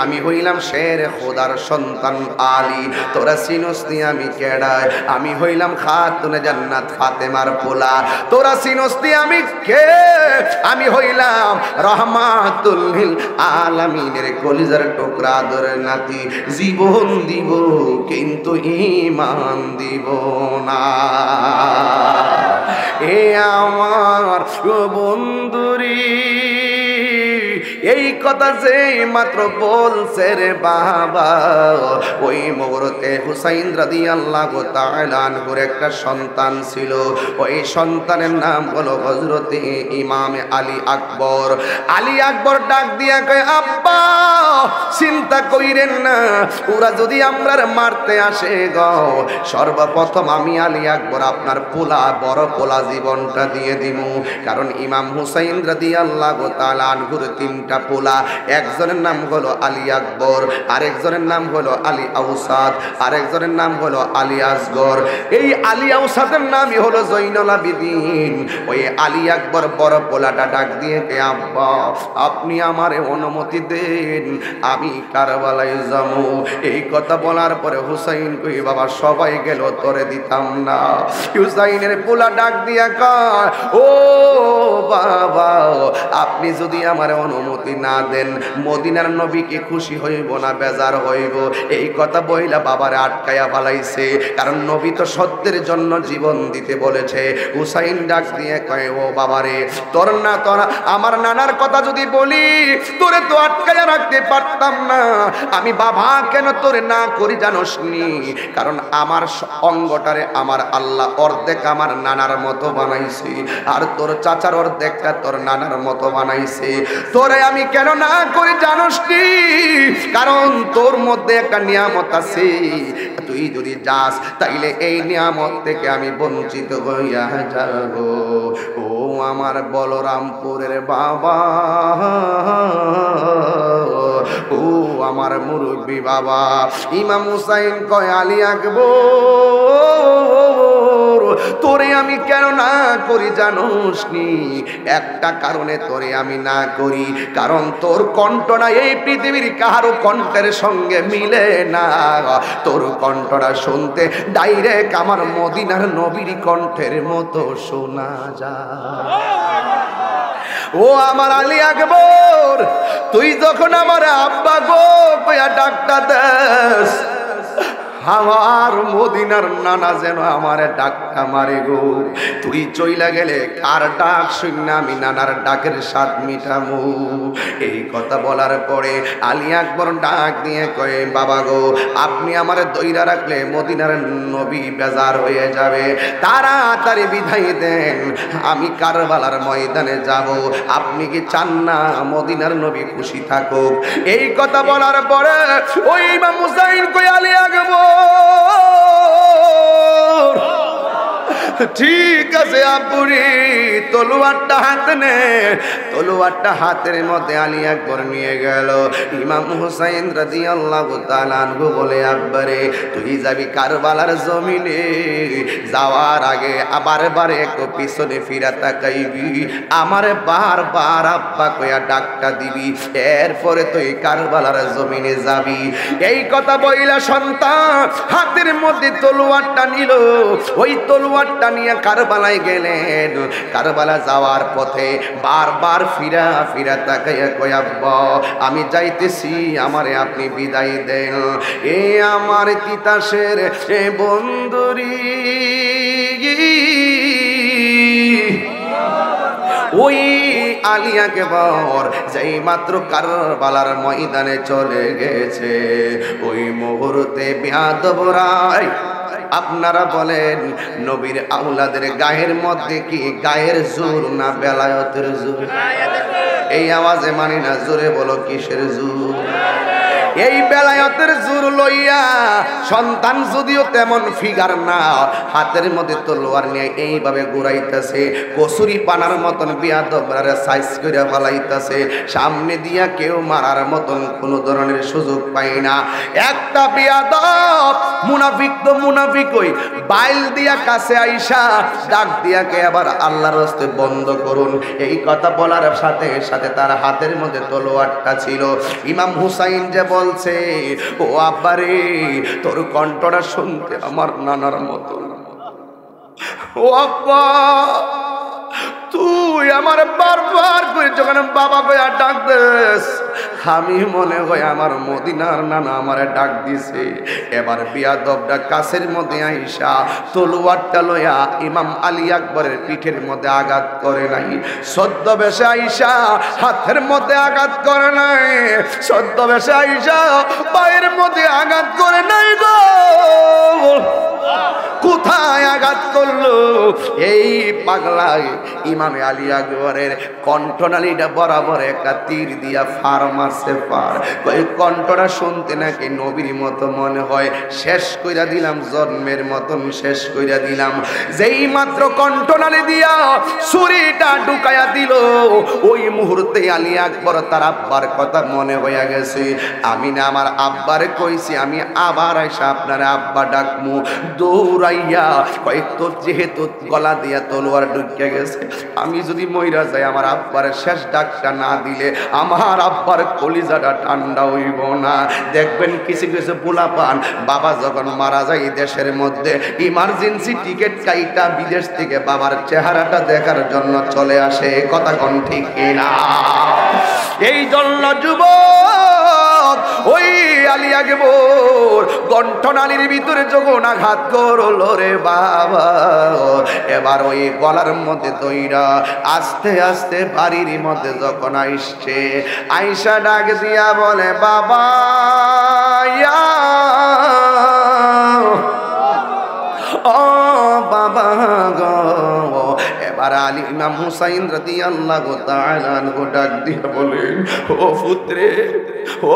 আমি হইলাম শের খোদার সন্তান আলী, তোরা চিনুস নি আমি কেডায়, আমি হইলাম খাতুনে জান্নাত ফাতেমার পোলা, তোরা চিনুস নি আমি কে, আমি হইলাম রহমাতুল লিল আলামিনের কলিজার টুকরা আদরের নাতি, জীবন দিব কিন্তু ঈমান দিব না। এ আমার বন্ধুরি এই কথা যে মাত্র বলছে রে বাবা, ওই মুহূর্তে হুসাইন রাদিয়াল্লাহু তাআলা আনহুর একটা সন্তান ছিল, ওই সন্তানের নাম হলো হযরতে ইমাম আলী আকবর। আলী আকবর ডাক দিয়া কয়, আব্বা চিন্তা কইরেন না, ওরা যদি আমরার মারতে আসে গো, সর্বপ্রথম আমি আলী আকবর আপনার পোলা বড় পোলা জীবনটা দিয়ে দিমু। কারণ ইমাম হুসাইন রাদিয়াল্লাহু তাআলা আনহুর তিনটা পোলা, একজনের নাম হলো আলী আকবর, আরেকজনের নাম হলো আলী আউসাদ, আরেকজনের নাম হলো আলী আসগর। এই আলী আউসাদের নামই হলো জৈনুল আবিদিন। ওই আলী আকবর বড় পোলাটা ডাক দিয়ে কে, আব্বা আপনি আমারে অনুমতি দেন, আমি কারবালায় যাবো। এই কথা বলার পরে হুসাইন কই, বাবা সবাই গেল তোরে দিতাম না। হুসাইনের পোলা ডাক দিয়া কয়, ও বাবা আপনি যদি আমার অনুমতি না দেন মদিনার নবীকে খুশি হইব না বেজার হইব। এই কথা বইলা বাবারে আটকায়া ফালাইছে, কারণ নবী তো সত্যের জন্য জীবন দিতে বলেছে। হুসাইন ডাক দিয়ে কয়, ও বাবারে তোর না তোরা আমার নানার কথা যদি বলি তোরে তো আটকায়া রাখতে পারতাম না, আমি বাবা কেন তোরে না করি জানোস নি, কারণ আমার অঙ্গটারে আমার আল্লাহ অর্ধেক আমার নানার মতো বানাইছে, আর তোর চাচার অর্ধেকটা তোর নানার মতো বানাইছে। তোরে আমি কেন না করি জানোস নি, কারণ তোর মধ্যে একটা নিয়ামত আছে, তুই যদি যাস তাইলে এই নিয়ামত থেকে আমি বঞ্চিত হইয়া যাব। ও আমার বলরামপুরের বাবা, ও আমার মুরব্বী বাবা। ইমাম হুসাইন কয়, আলী আকবর তোরে আমি কেন না করি জানোস নি, একটা কারণে তোরে আমি না করি, কারণ তোর কণ্ঠটা এই পৃথিবীর কারো কণ্ঠের সঙ্গে মিলে না। তোর কণ্ঠটা শুনতে ডাইরেক্ট আমার মদিনার নবীর কণ্ঠের মতো শোনা যায়। ও আমার আলী আকবর তুই যখন আমার আব্বা গো কইয়া ডাকটা দেস, আমার মদিনার নানা যেন আমারে ডাকটা মারে গো। তুই চইলা গেলে কার ডাক শুনে আমি নানার ডাকের স্বাদ মিটামু। এই কথা বলার পরে আলী আকবর ডাক দিয়ে কয়ে, বাবা গো, আপনি আমারে দইরা রাখলে মদিনার নবী বেজার হয়ে যাবে, তাড়াতাড়ি বিদায় দেন, আমি কারবালার ময়দানে যাব। আপনি কি চান না মদিনার নবী খুশি থাকুক? এই কথা বলার পরে ওই ইমাম হুসাইন কই, আলী আকবর ঠিক আছে আব্বুরি, তলোয়ারটা হাতে নে। তলোয়ারটা হাতের মধ্যে আলী আকবর নিয়ে গেল। ইমাম হুসাইন রাদিয়াল্লাহু তাআলা আনহু বলে, আব্বারে তুই যাবি কারবালার জমিনে, যাওয়ার আগে আবার বারে একটু পিছনে ফিরা তাকাইবি, আমারে বারবার আব্বা কইয়া ডাকটা দিবি, এরপরে তুই কারবালার জমিনে যাবি। এই কথা বইলা সন্তান হাতের মধ্যে তলোয়ারটা নিল। ওই তলোয়ারটা নিয়ে কারবালায় গেলেন। কারবালা যাওয়ার পথে বারবার ফিরা ফিরা তাকাইয়া কয়, আব্বা আমি যাইতেছি, আমারে আপনি বিদায় দেন। এ আমার তিতাসের এ বন্ধুরি, ওই আলী আকবর যেই মাত্র কারবালার ময়দানে চলে গেছে, ওই মুহূর্তে বেয়াদবরা, আপনারা বলেন নবীর আওলাদের গায়ের মধ্যে কি গায়ের জোর না বেলায়েতের জোর? এই আওয়াজে মানি না, জোরে বলো কিসের জোর? এই বেলায়েতের জোর লইয়া সন্তান যদিও তেমন ফিগার না, হাতের মধ্যে তলোয়ার নিয়ে এইভাবে ঘুরাইতেছে, কসুরি পানার মতন বিয়াদবরারে সাইজ করে ফেলাইতেছে। সামনে দিয়া কেউ মারার মতন কোনো ধরনের সুযোগ পায় না। একটা বিয়াদব মুনাফিক তো মুনাফিকই, বাইল দিয়া কাছে আইসা ডাক দিয়া কে আবার আল্লাহর রাস্তে বন্ধ করুন। এই কথা বলার সাথে সাথে তার হাতের মধ্যে তলোয়ারটা ছিল। ইমাম হুসাইন যে বলছে, ও আব্বারে তোর কণ্ঠটা শুনতে আমার নানার মতো। ও আব্বা, তুই আমার বারবার করে যখন বাবা কইয়া ডাক দেস, আমি মনে হয় আমার মদিনার নানা আমারে ডাক দিছে। এবার বিয়াদবটা কাছের মধ্যে আইসা তলোয়ারটা লইয়া ইমাম আলী আকবরের পিঠের মধ্যে আঘাত করে নাই, ছদ্মবেশে আইসা হাতের মধ্যে আঘাত করে নাই, ছদ্মবেশে আইসা পায়ের মধ্যে আঘাত করে নাই গো। কোথায় আঘাত করলো? এই পাগলায় ইমামে আলী আকবরের কণ্ঠনালীটা বরাবর একটা তীর দিয়া ফার মারছে। ফার ওই কণ্ঠটা শুনতে নাকি নবীর মতো মনে হয়। শেষ কইরা দিলাম, জন্মের মতন শেষ কইরা দিলাম। যেই মাত্র কণ্ঠনালী দিয়া ছুরিটা ঢুকাইয়া দিল, ওই মুহূর্তে আলী আকবর তার আব্বার কথা মনে হইয়া গেছে। আমি না আমার আব্বারে কইছি আমি আবার আইসা আপনার আব্বা ডাকমু। দৌড়াইয়া কয়েকটো যেহেতু গলা দিয়া তলোয়ার ঢুকে গেছে, আমি যদি মইরা যাই আমার আব্বার শেষ ডাকটা না দিলে আমার আব্বার কলিজাটা ঠান্ডা হইব না। দেখবেন কিছু কিছু পোলাপান বাবা যখন মারা যায় দেশের মধ্যে ইমার্জেন্সি টিকিট কাইটা বিদেশ থেকে বাবার চেহারাটা দেখার জন্য চলে আসে। কথা কোন ঠিক না? এই জন্য যুবক ওই আলী আকবর কণ্ঠনালীর ভিতরে যখন আঘাত করলো রে বাবা, এবার ওই গলার মধ্যে দইরা আস্তে আস্তে বাড়ির মধ্যে যখন আইসছে, আইসা ডাক দিয়া বলে, বাবা ও বাবা গো। এবার আলী ইমাম হুসাইন রাদিয়াল্লাহু তাআলা আনহু ডাক দিয়ে বলেন, ও পুত্রে, ও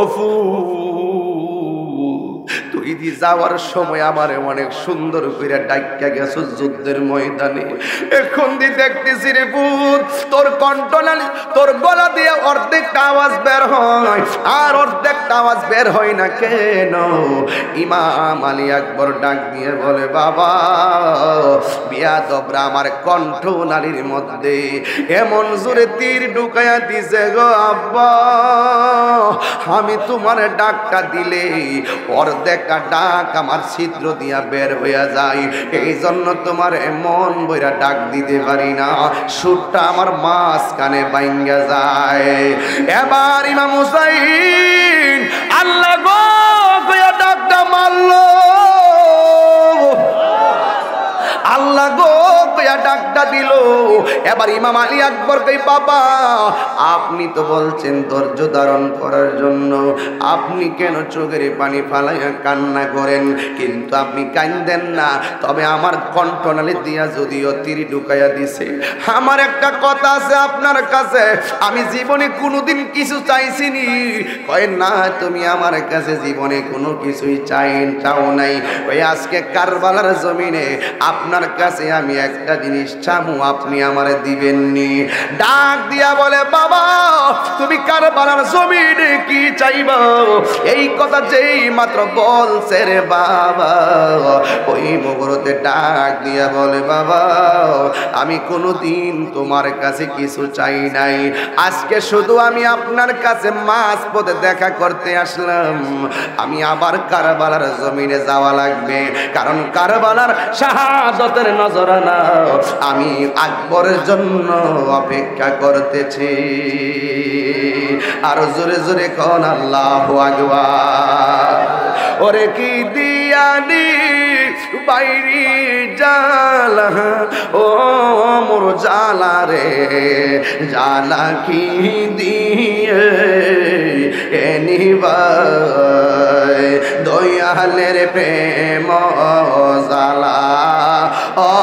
তুই দি যাওয়ার সময় আমারে অনেক সুন্দর করে ডাক্কা গেছো যুদ্ধের ময়দানে। এখন দি দেখতেছি রে পুত, তোর কণ্ঠনালী তোর গলা দিয়ে অর্ধেকটা আওয়াজ বের হয় আর অর্ধেকটা আওয়াজ বের হয় না কেন? ইমাম আলী আকবর ডাক দিয়ে বলে, বাবা বিয়াদবরা আমার কণ্ঠনালীর মধ্যে এমন জোরে তীর ঢুকাইয়া দিছে গো আব্বা, আমি তোমার ডাকটা দিলে অর্ধেকটা ডাক আমার ছিদ্র দিয়া বের হইয়া যায়, এই জন্য তোমার এমন বইরা ডাক দিতে পারি না, সুরটা আমার মাঝখানে বাইঙ্গা যায়। এবার ইমাম হুসাইন আল্লাহ গো কইয়া ডাকটা মারলো। দিল। এবার ইমাম আলী আকবর কই বাবা আপনি তো বলছেন ধৈর্য ধারণ করার জন্য, আপনি কেন চোখের পানি ফালাইয়া কান্না করেন? কিন্তু আপনি কান্দেন না, তবে আমার কণ্ঠনালী দিয়া যদিও তীর ঢুকাইয়া দিছে। আমার একটা কথা আছে আপনার কাছে, আমি জীবনে কোনোদিন কিছু চাইছিনি। কয় না তুমি আমার কাছে জীবনে কোনো কিছুই চাও নাই, ওই আজকে কারবালার জমিনে আপনার কাছে আমি একটা জিনিস চামু, আপনি আমারে দিবেননি। ডাক দিয়া বলে বাবা তুমি কারবালার জমিনে কি চাইবা? এই কথা যেই মাত্র বলছে রে বাবা, ওই মুহূর্তে ডাক দিয়া বলে বাবা আমি কোনোদিন তোমার কাছে কিছু চাই নাই, আজকে শুধু আমি আপনার কাছে মাঝ পথে দেখা করতে আসলাম। আমি আবার কারবালার জমিনে যাওয়া লাগবে, কারণ কারবালার শাহাদতের নজরানা আমি আকবরের জন্য অপেক্ষা করতেছি। আর জোরে জোরে কোন আল্লাহু আকবার। ওরে কি দিয়ানি বাইরি জালা, ও মোর জালা রে জালা কি দিয়ে এনিবাই দয়ালের প্রেম জালা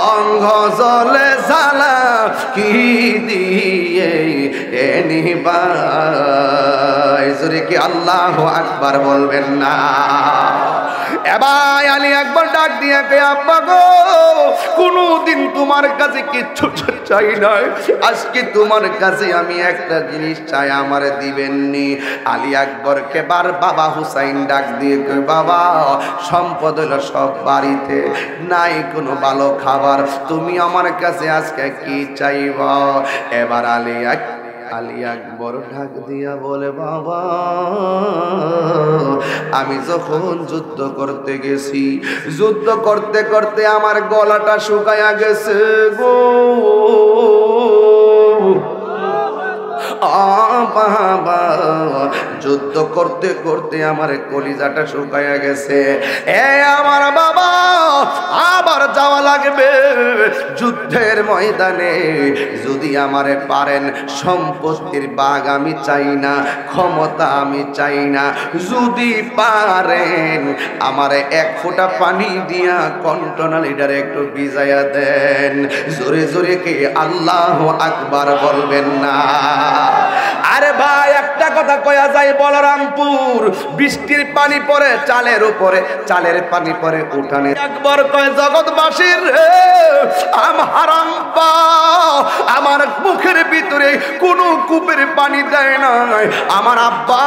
অঙ্গ জলে জালা কি দিয়ে এনিবাই। জোরে কি আল্লাহু আকবার বলবেন না? এবার আলী একবার ডাক দিয়ে কে আব্বা গো কোনদিন তোমার কাছে কিচ্ছু চাই নাই, আজকে তোমার কাছে আমি একটা জিনিস চাই আমারে দিবেননি। আলী আকবরকে বার বাবা হুসাইন ডাক দিয়ে কই বাবা সম্পদ হলো সব বাড়িতে, নাই কোনো ভালো খাবার, তুমি আমার কাছে আজকে কি চাইবা? এবার আলী আকবর ডাক দিয়া বলে বাবা আমি যখন যুদ্ধ করতে গেছি, যুদ্ধ করতে করতে আমার গলাটা শুকায়া গেছে গো, বাবা যুদ্ধ করতে করতে আমার কলিজাটা শুকায়া গেছে। এ আমার বাবা আবার যাওয়া লাগবে যুদ্ধের ময়দানে, যদি আমারে পারেন সম্পত্তির বাগ আমি চাই না, ক্ষমতা আমি চাই না, যদি পারেন আমারে এক ফোঁটা পানি দিয়া কণ্ঠনালীটারে একটু ভিজাইয়া দেন। জোরে জোরে কে আল্লাহু আকবার বলবেন না? আরে ভাই একটা কথা কয়া যায় বলরামপুর, বৃষ্টির পানি পড়ে চালের উপরে, চালের পানি পড়ে উঠানে। একবার কয় জগৎবাসীর আমার মুখের ভিতরে কোনো কূপের পানি দেয় নাই, আমার আব্বা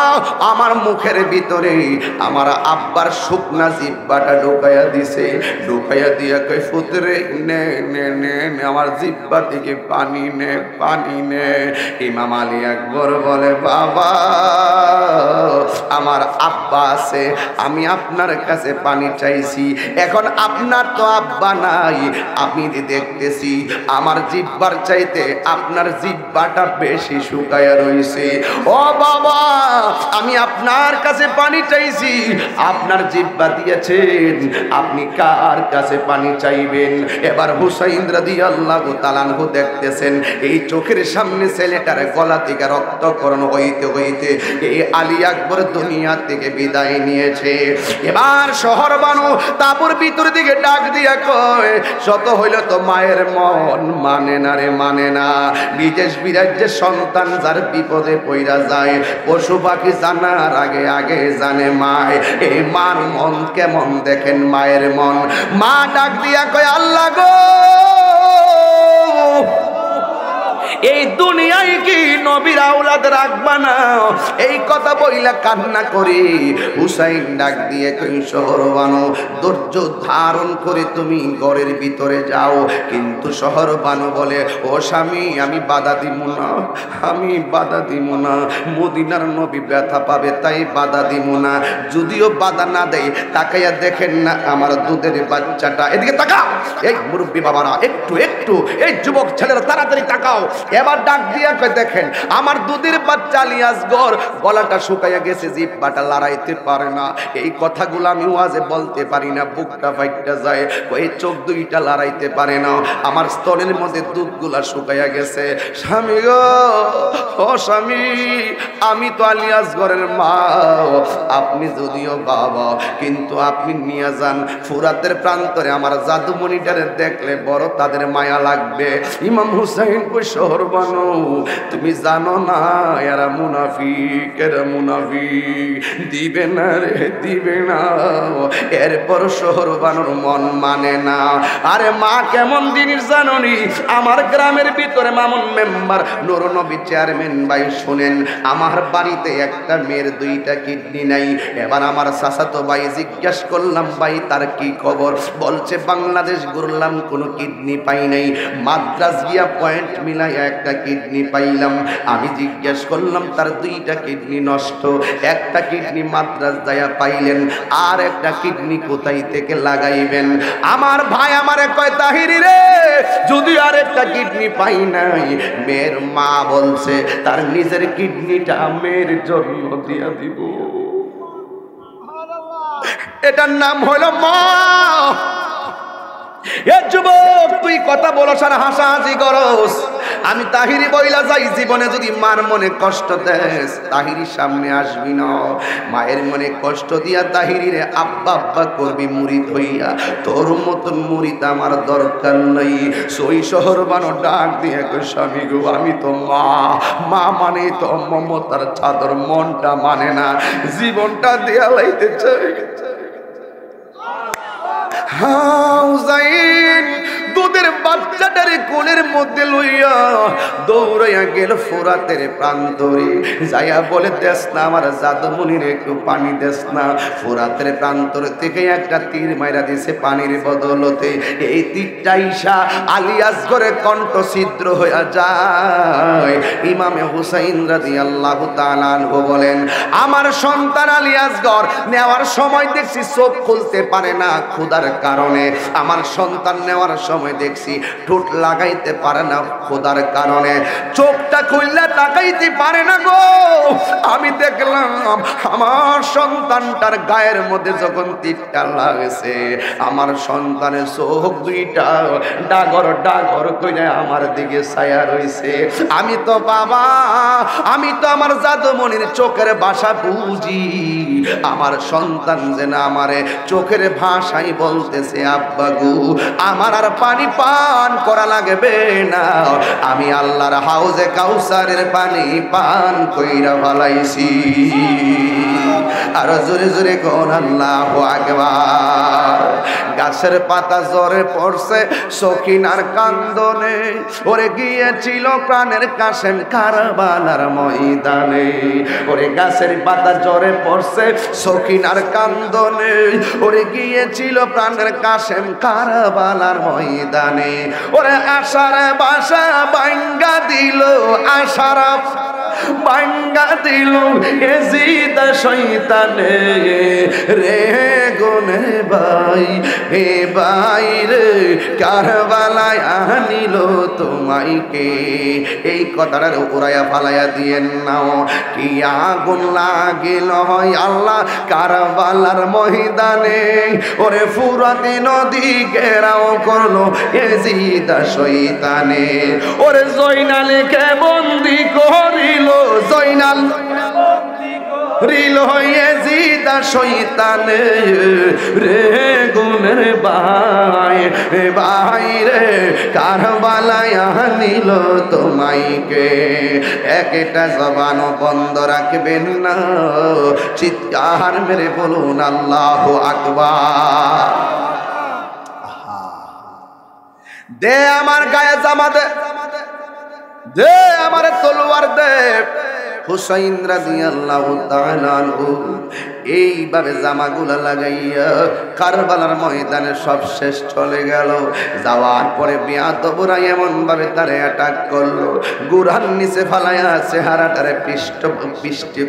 আমার মুখের ভিতরে আমার আব্বার শুকনা জিব্বাটা ঢুকাইয়া দিছে, ঢুকাইয়া দিয়া কয় ফুতরে নে নে নে আমার জিব্বা থেকে পানি নে পানি নে। ইমাম আলী আকবর বলে বাবা আমার আব্বা আছে, আমি আপনার কাছে পানি চাইছি, এখন আপনার তো আব্বা নাই, আমি দেখতেছি আমার জিব্বার চাইতে আপনার জিব্বাটা বেশি শুকায়া রইছে। ও বাবা আমি আপনার কাছে পানি চাইছি, আপনার জিব্বা দিয়েছেন, আপনি কার কাছে পানি চাইবেন? এবার হুসাইন রাদিয়াল্লাহু তাআলা আনহু দেখতেছেন এই চোখের সামনে ছেলেটার গলা থেকে রক্তক্ষরণ হইতে হইতে এই আলী আকবর দুনিয়া থেকে বিদায় নিয়েছে। এবার শহর বানু তাবুর ভিতর দিকে ডাক দিয়া কয় শত হইল তো মায়ের মন মানে না রে, মানে না। বিদেশ বিরাজ্যের সন্তান যার বিপদে পইরা যায়, পশু পাখি জানার আগে আগে জানে মায়। এই মার মন কেমন দেখেন মায়ের মন। মা ডাক দিয়া কয় আল্লাহ গো এই দুনিয়ায় কি নবীর আওলাদ রাখবা না? এই কথা বইলা কান্না করি হুসাইন ডাক দিয়ে কই শহর বানো ধৈর্য ধারণ করে তুমি ঘরের ভিতরে যাও। কিন্তু শহর বানো বলে ও স্বামী আমি বাধা দিব না, আমি বাধা দিব না, মদিনার নবী ব্যথা পাবে তাই বাধা দিব না। যদিও বাধা না দেয় তাকাইয়া দেখেন না আমার দুধের বাচ্চাটা, এদিকে তাকাও। এই মুরব্বী বাবারা একটু একটু, এই যুবক ছেলেরা তাড়াতাড়ি তাকাও, এবার ডাক দিয়া কয় দেখেন আমার দুধের বাচ্চা আলী আসগর গলাটা শুকাইয়া গেছে, জিহ্বাটা লড়াইতে পারে না, এই কথাগুলো আমি ওয়াজে বলতে পারি না, বুকটা ফাইটটা যায়, ওই চোখ দুইটা লড়াইতে পারে না, আমার স্তনের মধ্যে দুধগুলা শুকাইয়া গেছে। স্বামী গো, ও স্বামী, আমি তো আলী আসগরের মা, আপনি যদিও বাবা, কিন্তু আপনি নিয়ে যান ফুরাতের প্রান্তরে, আমার জাদুমণিটারে দেখলে বড় তাদের মায়া লাগবে। ইমাম হুসাইন কই শহর বানো, তুমি জানো না এরা মুনাফিক, এরা মুনাফিক, দিবে না রে দিবে না। এরপর শহর বানোর মন মানে না। আরে মা কেমন জিনিস জানোনি, আমার গ্রামের ভিতরে মামুন মেম্বার নুর নবী চেয়ারম্যান ভাই শুনেন, আমার বাড়িতে একটা মেয়ের দুইটা কিডনি নাই। এবার আমার চাচাতো ভাই জিজ্ঞেস করলাম ভাই তার কি খবর, বলছে বাংলাদেশ ঘুরলাম কোনো কিডনি পাই নাই, মাদ্রাজ গিয়া পয়েন্ট মিলাই একটা কিডনি পাইলাম। আমি জিজ্ঞেস করলাম তার দুইটা কিডনি নষ্ট, একটা কিডনি মাদ্রাজ যায়া পাইলেন, আর একটা কিডনি কোথায় থেকে লাগাইবেন? আমার ভাই আমারে কয় তাহিরি রে, যদি আর একটা কিডনি পাই নাই, মেয়ের মা বলছে তার নিজের কিডনিটা মেয়ের জন্য দিয়া দিব। এটার নাম হলো মা। এ যুবক, তুই কথা বলস আর হাসাহাসি করস, আমি তাহিরি বইলা যাই, জীবনে যদি মার মনে কষ্ট দেস তাহিরির সামনে আসবি না। মায়ের মনে কষ্ট দিয়া তাহিরিরে আব্বা আব্বা করবি মুরিদ হইয়া, তোর মতন মুরিদ আমার দরকার নাই। সই শহর বানো ডাক দিয়ে স্বামী গো, আমি তো মা, মা মানে তো মমতার চাদর, মনটা মানে না, জীবনটা দেয়া লাইতে চাই। হুসাইন দুধের বাচ্চাটারে কোলের মধ্যে লইয়া দৌড়াইয়া গেল ফোরাতের প্রান্তরে, যাইয়া বলে দেস না আমার জাদুমণির একটু পানি দেস না। ফোরাতের প্রান্তর থেকে একটা তীর মাইরা দিছে পানির বদলতে, এই তীরটা ঈশা আলী আসগরের কণ্ঠ ছিদ্র হইয়া যায়। ইমামে হুসাইন রাদিয়াল্লাহু তাআলা আনহু বলেন, আমার সন্তান আলী আসগর নেওয়ার সময় দেখছি চোখ খুলতে পারে না ক্ষুধার কারণে, আমার সন্তান নেওয়ার সময় দেখছি ঠোঁট লাগাইতে পারে না ক্ষুধার কারণে, চোখটা খুললে তাকাইতে পারে না গো। আমি দেখলাম আমার সন্তানটার গায়ের মধ্যে যখন তীরটা লাগছে, আমার সন্তানের চোখ দুইটা ডাগর ডাগর কইরা আমার দিকে ছায়া রইছে। আমি তো বাবা, আমি তো আমার জাদুমণির চোখের ভাষা বুঝি, আমার সন্তান যেন আমারে চোখের ভাষাই বলতেছে আব্বা গো আমার আর পানি পান করা লাগবে না, আমি আল্লাহর হাউজে কাউসারের পানি পান কইরা ফলাইছি। আর জোরে জোরে কোন আল্লাহু আকবার। গাছের পাতা জ্বরে পড়ছে সখিনার কান্দনে, ওরে গিয়েছিল প্রাণের কাশেম কারবালার ময়দানে, ওরে গাছের পাতা জ্বরে পড়ছে সখিনার কান্দনে, ওরে গিয়েছিল প্রাণের কাশেম কারবালার ময়দানে, ওরে আশার বাসা ভাঙ্গা দিল, আশার ভাঙ্গা দিল এজিদ শয়তানে রে গুনে ভাই, হে ভাই রে কারবালায় আনিল তোমাইকে। এই কথাটার উড়াইয়া ফালাইয়া দিয়েন নাও, কি আগুন লাগিল হয় আল্লাহ কারবালার ময়দানে, ওরে ফুরাতি নদী ঘেরাও করলো এজিদ শয়তানে, ওরে জয়নালকে বন্দি করিল, জয়নাল রিল এজিদ শয়তানে রে গুনের ভাই, ভাই রে কারবালায় আনিল তোমাইকে। একটা জবান বন্ধ রাখবেন না, চিৎকার মেরে বলুন আল্লাহু আকবার। দে আমার গায়ে জামা দে, দে আমার তলোয়ার দে, হুসাইন রাদিয়াল্লাহু তাআলা আনহু এইভাবে জামাগুলা লাগাইয়া কারবালার ময়দানে সব শেষ চলে গেল। যাওয়ার পরে বেয়াদবরা এমন ভাবে তারে অ্যাটাক করলো, গুরহান নিচে ফালাইয়া চেহারাটারে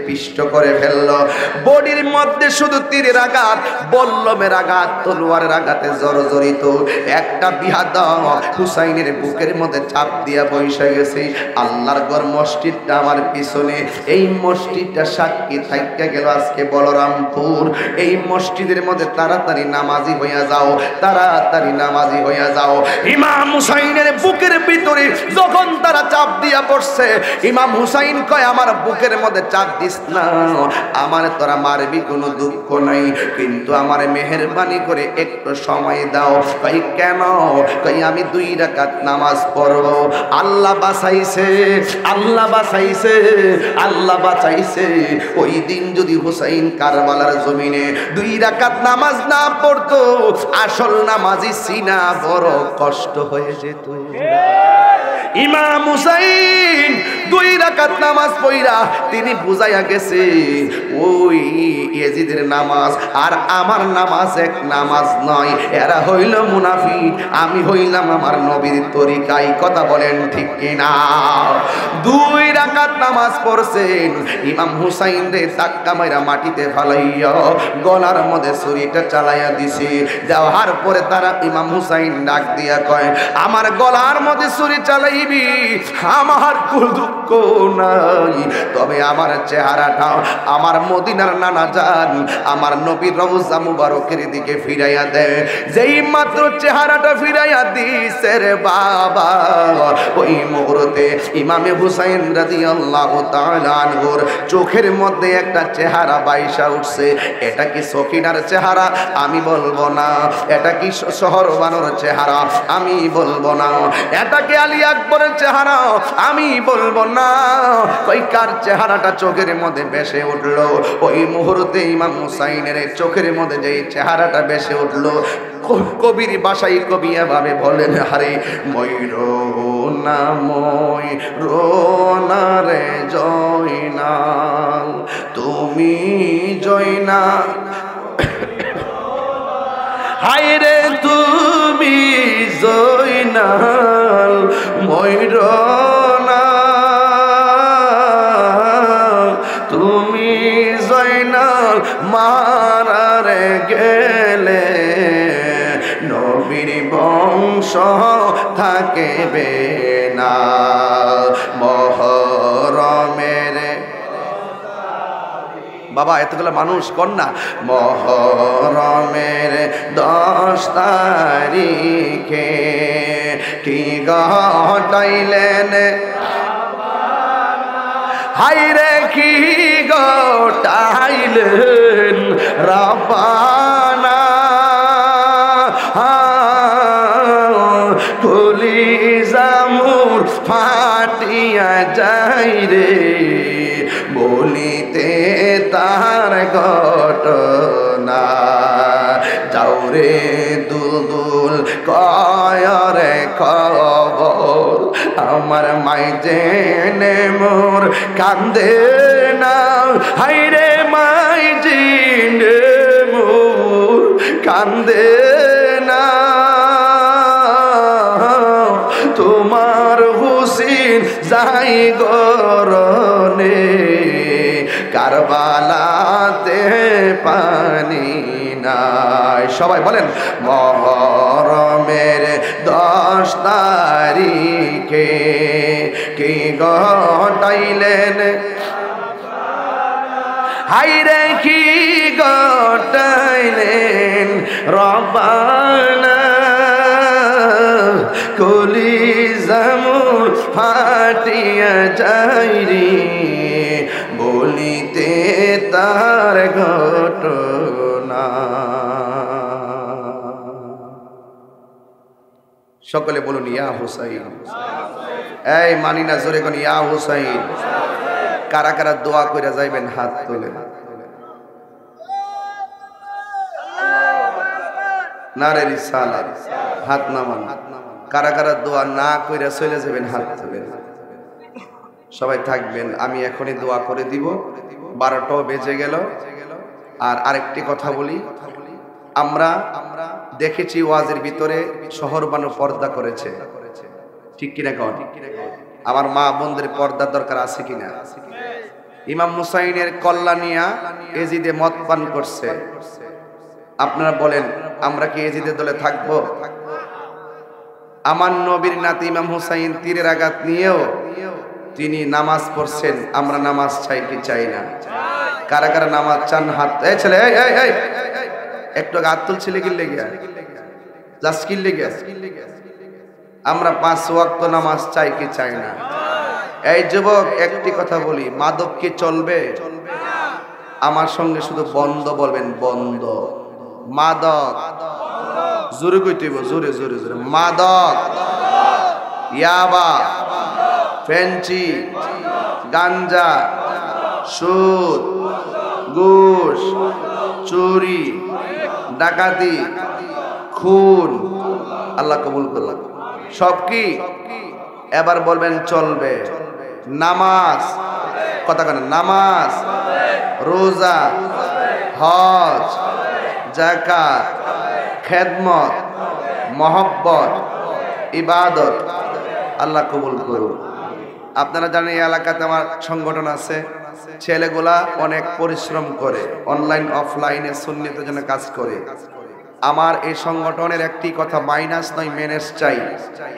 পিষ্ট করে ফেললো। বডির মধ্যে শুধু তীরের আঘাত, বল্লমের আঘাত, তলোয়ারের আঘাতে জর্জরিত। একটা বিহাদব হুসাইনের বুকের মধ্যে চাপ দিয়া বসে গেছে। আল্লাহর ঘর মসজিদটা আমার পিছনে, এই মসজিদটা সাক্ষী থাইকা গেল আজকে বলরামপুর। এই মসজিদের মধ্যে তাড়াতাড়ি নামাজি হইয়া যাও, তাড়াতাড়ি নামাজি হইয়া যাও। ইমাম হুসাইনের বুকের ভিতরে যখন তারা চাপ দিয়া পড়ছে, ইমাম হুসাইন কয় আমার বুকের মধ্যে চাপ দিস না, আমার তোরা মারবি কোনো দুঃখ নাই, কিন্তু আমার মেহেরবানি করে একটু সময় দাও। কই কেন? কই আমি 2 রাকাত নামাজ পড়ব। আল্লাহ বাঁচাইছে, আল্লাহ বাঁচাইছে, আল্লাহ বাঁচাইছে। ওই দিন যদি হুসাইন কারবালার জমিনে 2 রাকাত নামাজ না পড়তো, আসল নামাজি সিনা বড় কষ্ট হয়ে যেত। ইমাম হুসাইন 2 রাকাত নামাজ পড়া তিনি বুঝাইয়া গেছে ওই ইয়াজিদের নামাজ আর আমার নামাজ এক নামাজ নয়, এরা হইল মুনাফিক, আমি হইলাম আমার নবীর তরিকায়। কথা বলেন ঠিক কিনা? 2 রাকাত নামাজ পড়ছেন, ইমাম হুসাইন রে ধাক্কা মাইরা মাটিতে ফালাইয়া গলার মধ্যে ছুরিটা চালাইয়া দিছে। দেওয়ার পরে তারা ইমাম হুসাইন ডাক দিয়া কয় আমার গলার মধ্যে ছুরি চালাইবি, আমার কোনো দুঃখ নাই, তবে আমার চেহারাটা আমার মদিনার নানা জান আমার নবীর রওজা মুবারকের দিকে ফিরাইয়া দে। যেই মাত্র চেহারাটা ফিরাইয়া দিছে রে বাবা, ওই মুহূর্তে ইমামে হুসাইন রাদিয়াল্লাহু তাআলা আনহুর চোখের মধ্যে একটা চেহারা বাইসা উঠছে। এটা কি সকিনার চেহারা? আমি বলবো না। এটা কি শহর বানোর চেহারা? আমি বলবো না। এটা কি আলী আকবরের চেহারা? আমি বলবো না। ওই কার চেহারাটা চোখের মধ্যে ভেসে উঠলো? ওই মুহূর্তে ইমাম হুসাইনের চোখের মধ্যে যে চেহারাটা ভেসে উঠলো, কবির বাসায় কবি এভাবে বলেন হারে ময়ূর না ময়ূর রে জয়নাল, তুমি জয়নাল, হায় রে তুমি জয়নাল ময়ূর না, তুমি জয়নাল মারারে গেলে নবীর বংশ থাকবে না। মহরমের বাবা এতগুলো মানুষ কন্যা, মহরমের 10 তারিখে কি ঘটাইলেন, হাইরে কি ঘটাইলেন রাব্বানা, কলিজামুর ফাটিয়া যাই রে বলিতে তার ঘটনা। যাও রে দুলদুল কয়রে খবর, আমার মাই জেনে মোর কান্দে না, হাইরে মাই জেনে মোর কান্দে না। তোমার হুসিন যাই গরনে কারবালাতে পানি নাই। সবাই বলেন মহরমের 10 তারিখে কি ঘটাইলেন, হাইরে কি ঘটাইলেন রব্বানা, কলিজামুর ফাটিয়া যাই রে বলিতে তার ঘটনা। সকলে বলুন ইয়া হুসাইন। এই মানি না জোরে কোন ইয়া হুসাইন। কারা কারা দোয়া কইরা যাইবেন হাত তুলে। নারে রিসালাত হাত নামান। কারা কারা দোয়া না কইরা চলে যাবেন হাত তুলে। সবাই থাকবেন, আমি এখনই দোয়া করে দিব। 12টাও বেজে গেল। আর আরেকটি কথা বলি, আমরা দেখেছি ওয়াজের ভিতরে শহর বানু পর্দা করেছে, ঠিক কিনা কন? আমার মা বোনদের পর্দার দরকার আছে কিনা? ইমাম হুসাইনের কল্যাণিয়া এজিদে মদ পান করছে, আপনারা বলেন আমরা কি এজিদের দলে থাকবো? আমার নবীর নাতি ইমাম হুসাইন তীরের আঘাত নিয়েও তিনি নামাজ পড়ছেন, আমরা নামাজ চাই কি চাই না? কারা কারা নামাজ চান হাত? এই ছেলে, এই একটু হাত তুলছিলে কি লেগে জাস্ট কি লেগে? আমরা 5 ওয়াক্ত নামাজ চাই কি চাই না? এই যুবক একটি কথা বলি, মাদক কি চলবে? আমার সঙ্গে শুধু বন্ধ বলবেন, বন্ধ। মাদক জোরে কইতে হইব, জোরে জোরে জোরে। মাদক, ইয়াবা, ফেঞ্চি, গাঞ্জা, সুদ, ঘুষ, চুরি, ডাকাতি, খুন, আল্লাহ কবুল করুন। সব কি এবার বলবেন চলবে? নামাজ, কথা কেন? নামাজ, রোজা, হজ, যাকাত, খেদমত, মহব্বত, ইবাদত, আল্লাহ কবুল করুন। আপনারা জানেন এই এলাকাতে আমার সংগঠন আছে, ছেলেগুলা অনেক পরিশ্রম করে, অনলাইন অফলাইনে সুন্নিয়তের জন্য কাজ করে। আমার এই সংগঠনের একটি কথা মাইনাস নয়, মেনেস চাই,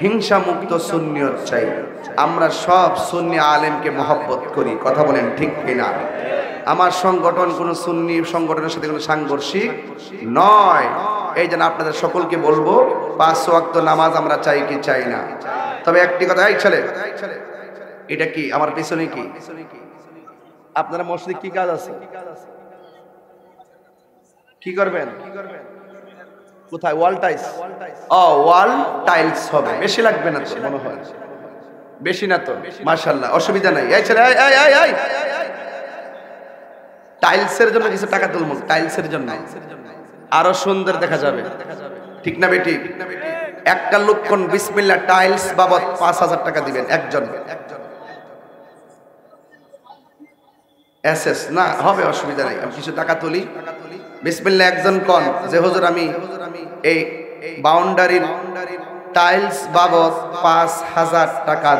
হিংসা মুক্ত সুন্নিয়ত চাই। আমরা সব সুন্নি আলেমকে মহব্বত করি, কথা বলেন ঠিক কিনা? আমার সংগঠন কোনো সুন্নি সংগঠনের সাথে কোনো সাংঘর্ষিক নয়। এই জন্য আপনাদের সকলকে বলবো 5 ওয়াক্ত নামাজ আমরা চাই কি চাই না? তবে একটি কথা, এই ছেলে এটা কি আমার পিছনে কি? আপনারা মসজিদে কি কাজ আছে? কি করবেন? কোথায়? Wall tiles. ও, ওয়াল টাইলস হবে, বেশি লাগবে না তো মনে হয়? বেশি না তো? মাশাআল্লাহ, অসুবিধা নাই। এই ছেলে, এই টাইলসের জন্য কিছু টাকা তুলবো, টাইলসের জন্য আরো সুন্দর দেখা যাবে, ঠিক না বেটি? একটা লক্ষণ বিসমিল্লাহ টাইলস বাবদ 5000 টাকা দিবেন একজন। এসএস না হবে, অসুবিধা নাই, আমি কিছু টাকা তুলি। বিসমিল্লাহ একজন কোন যে হুজুর আমি এই বাউন্ডারির টাইলস বাবদ 5000 টাকা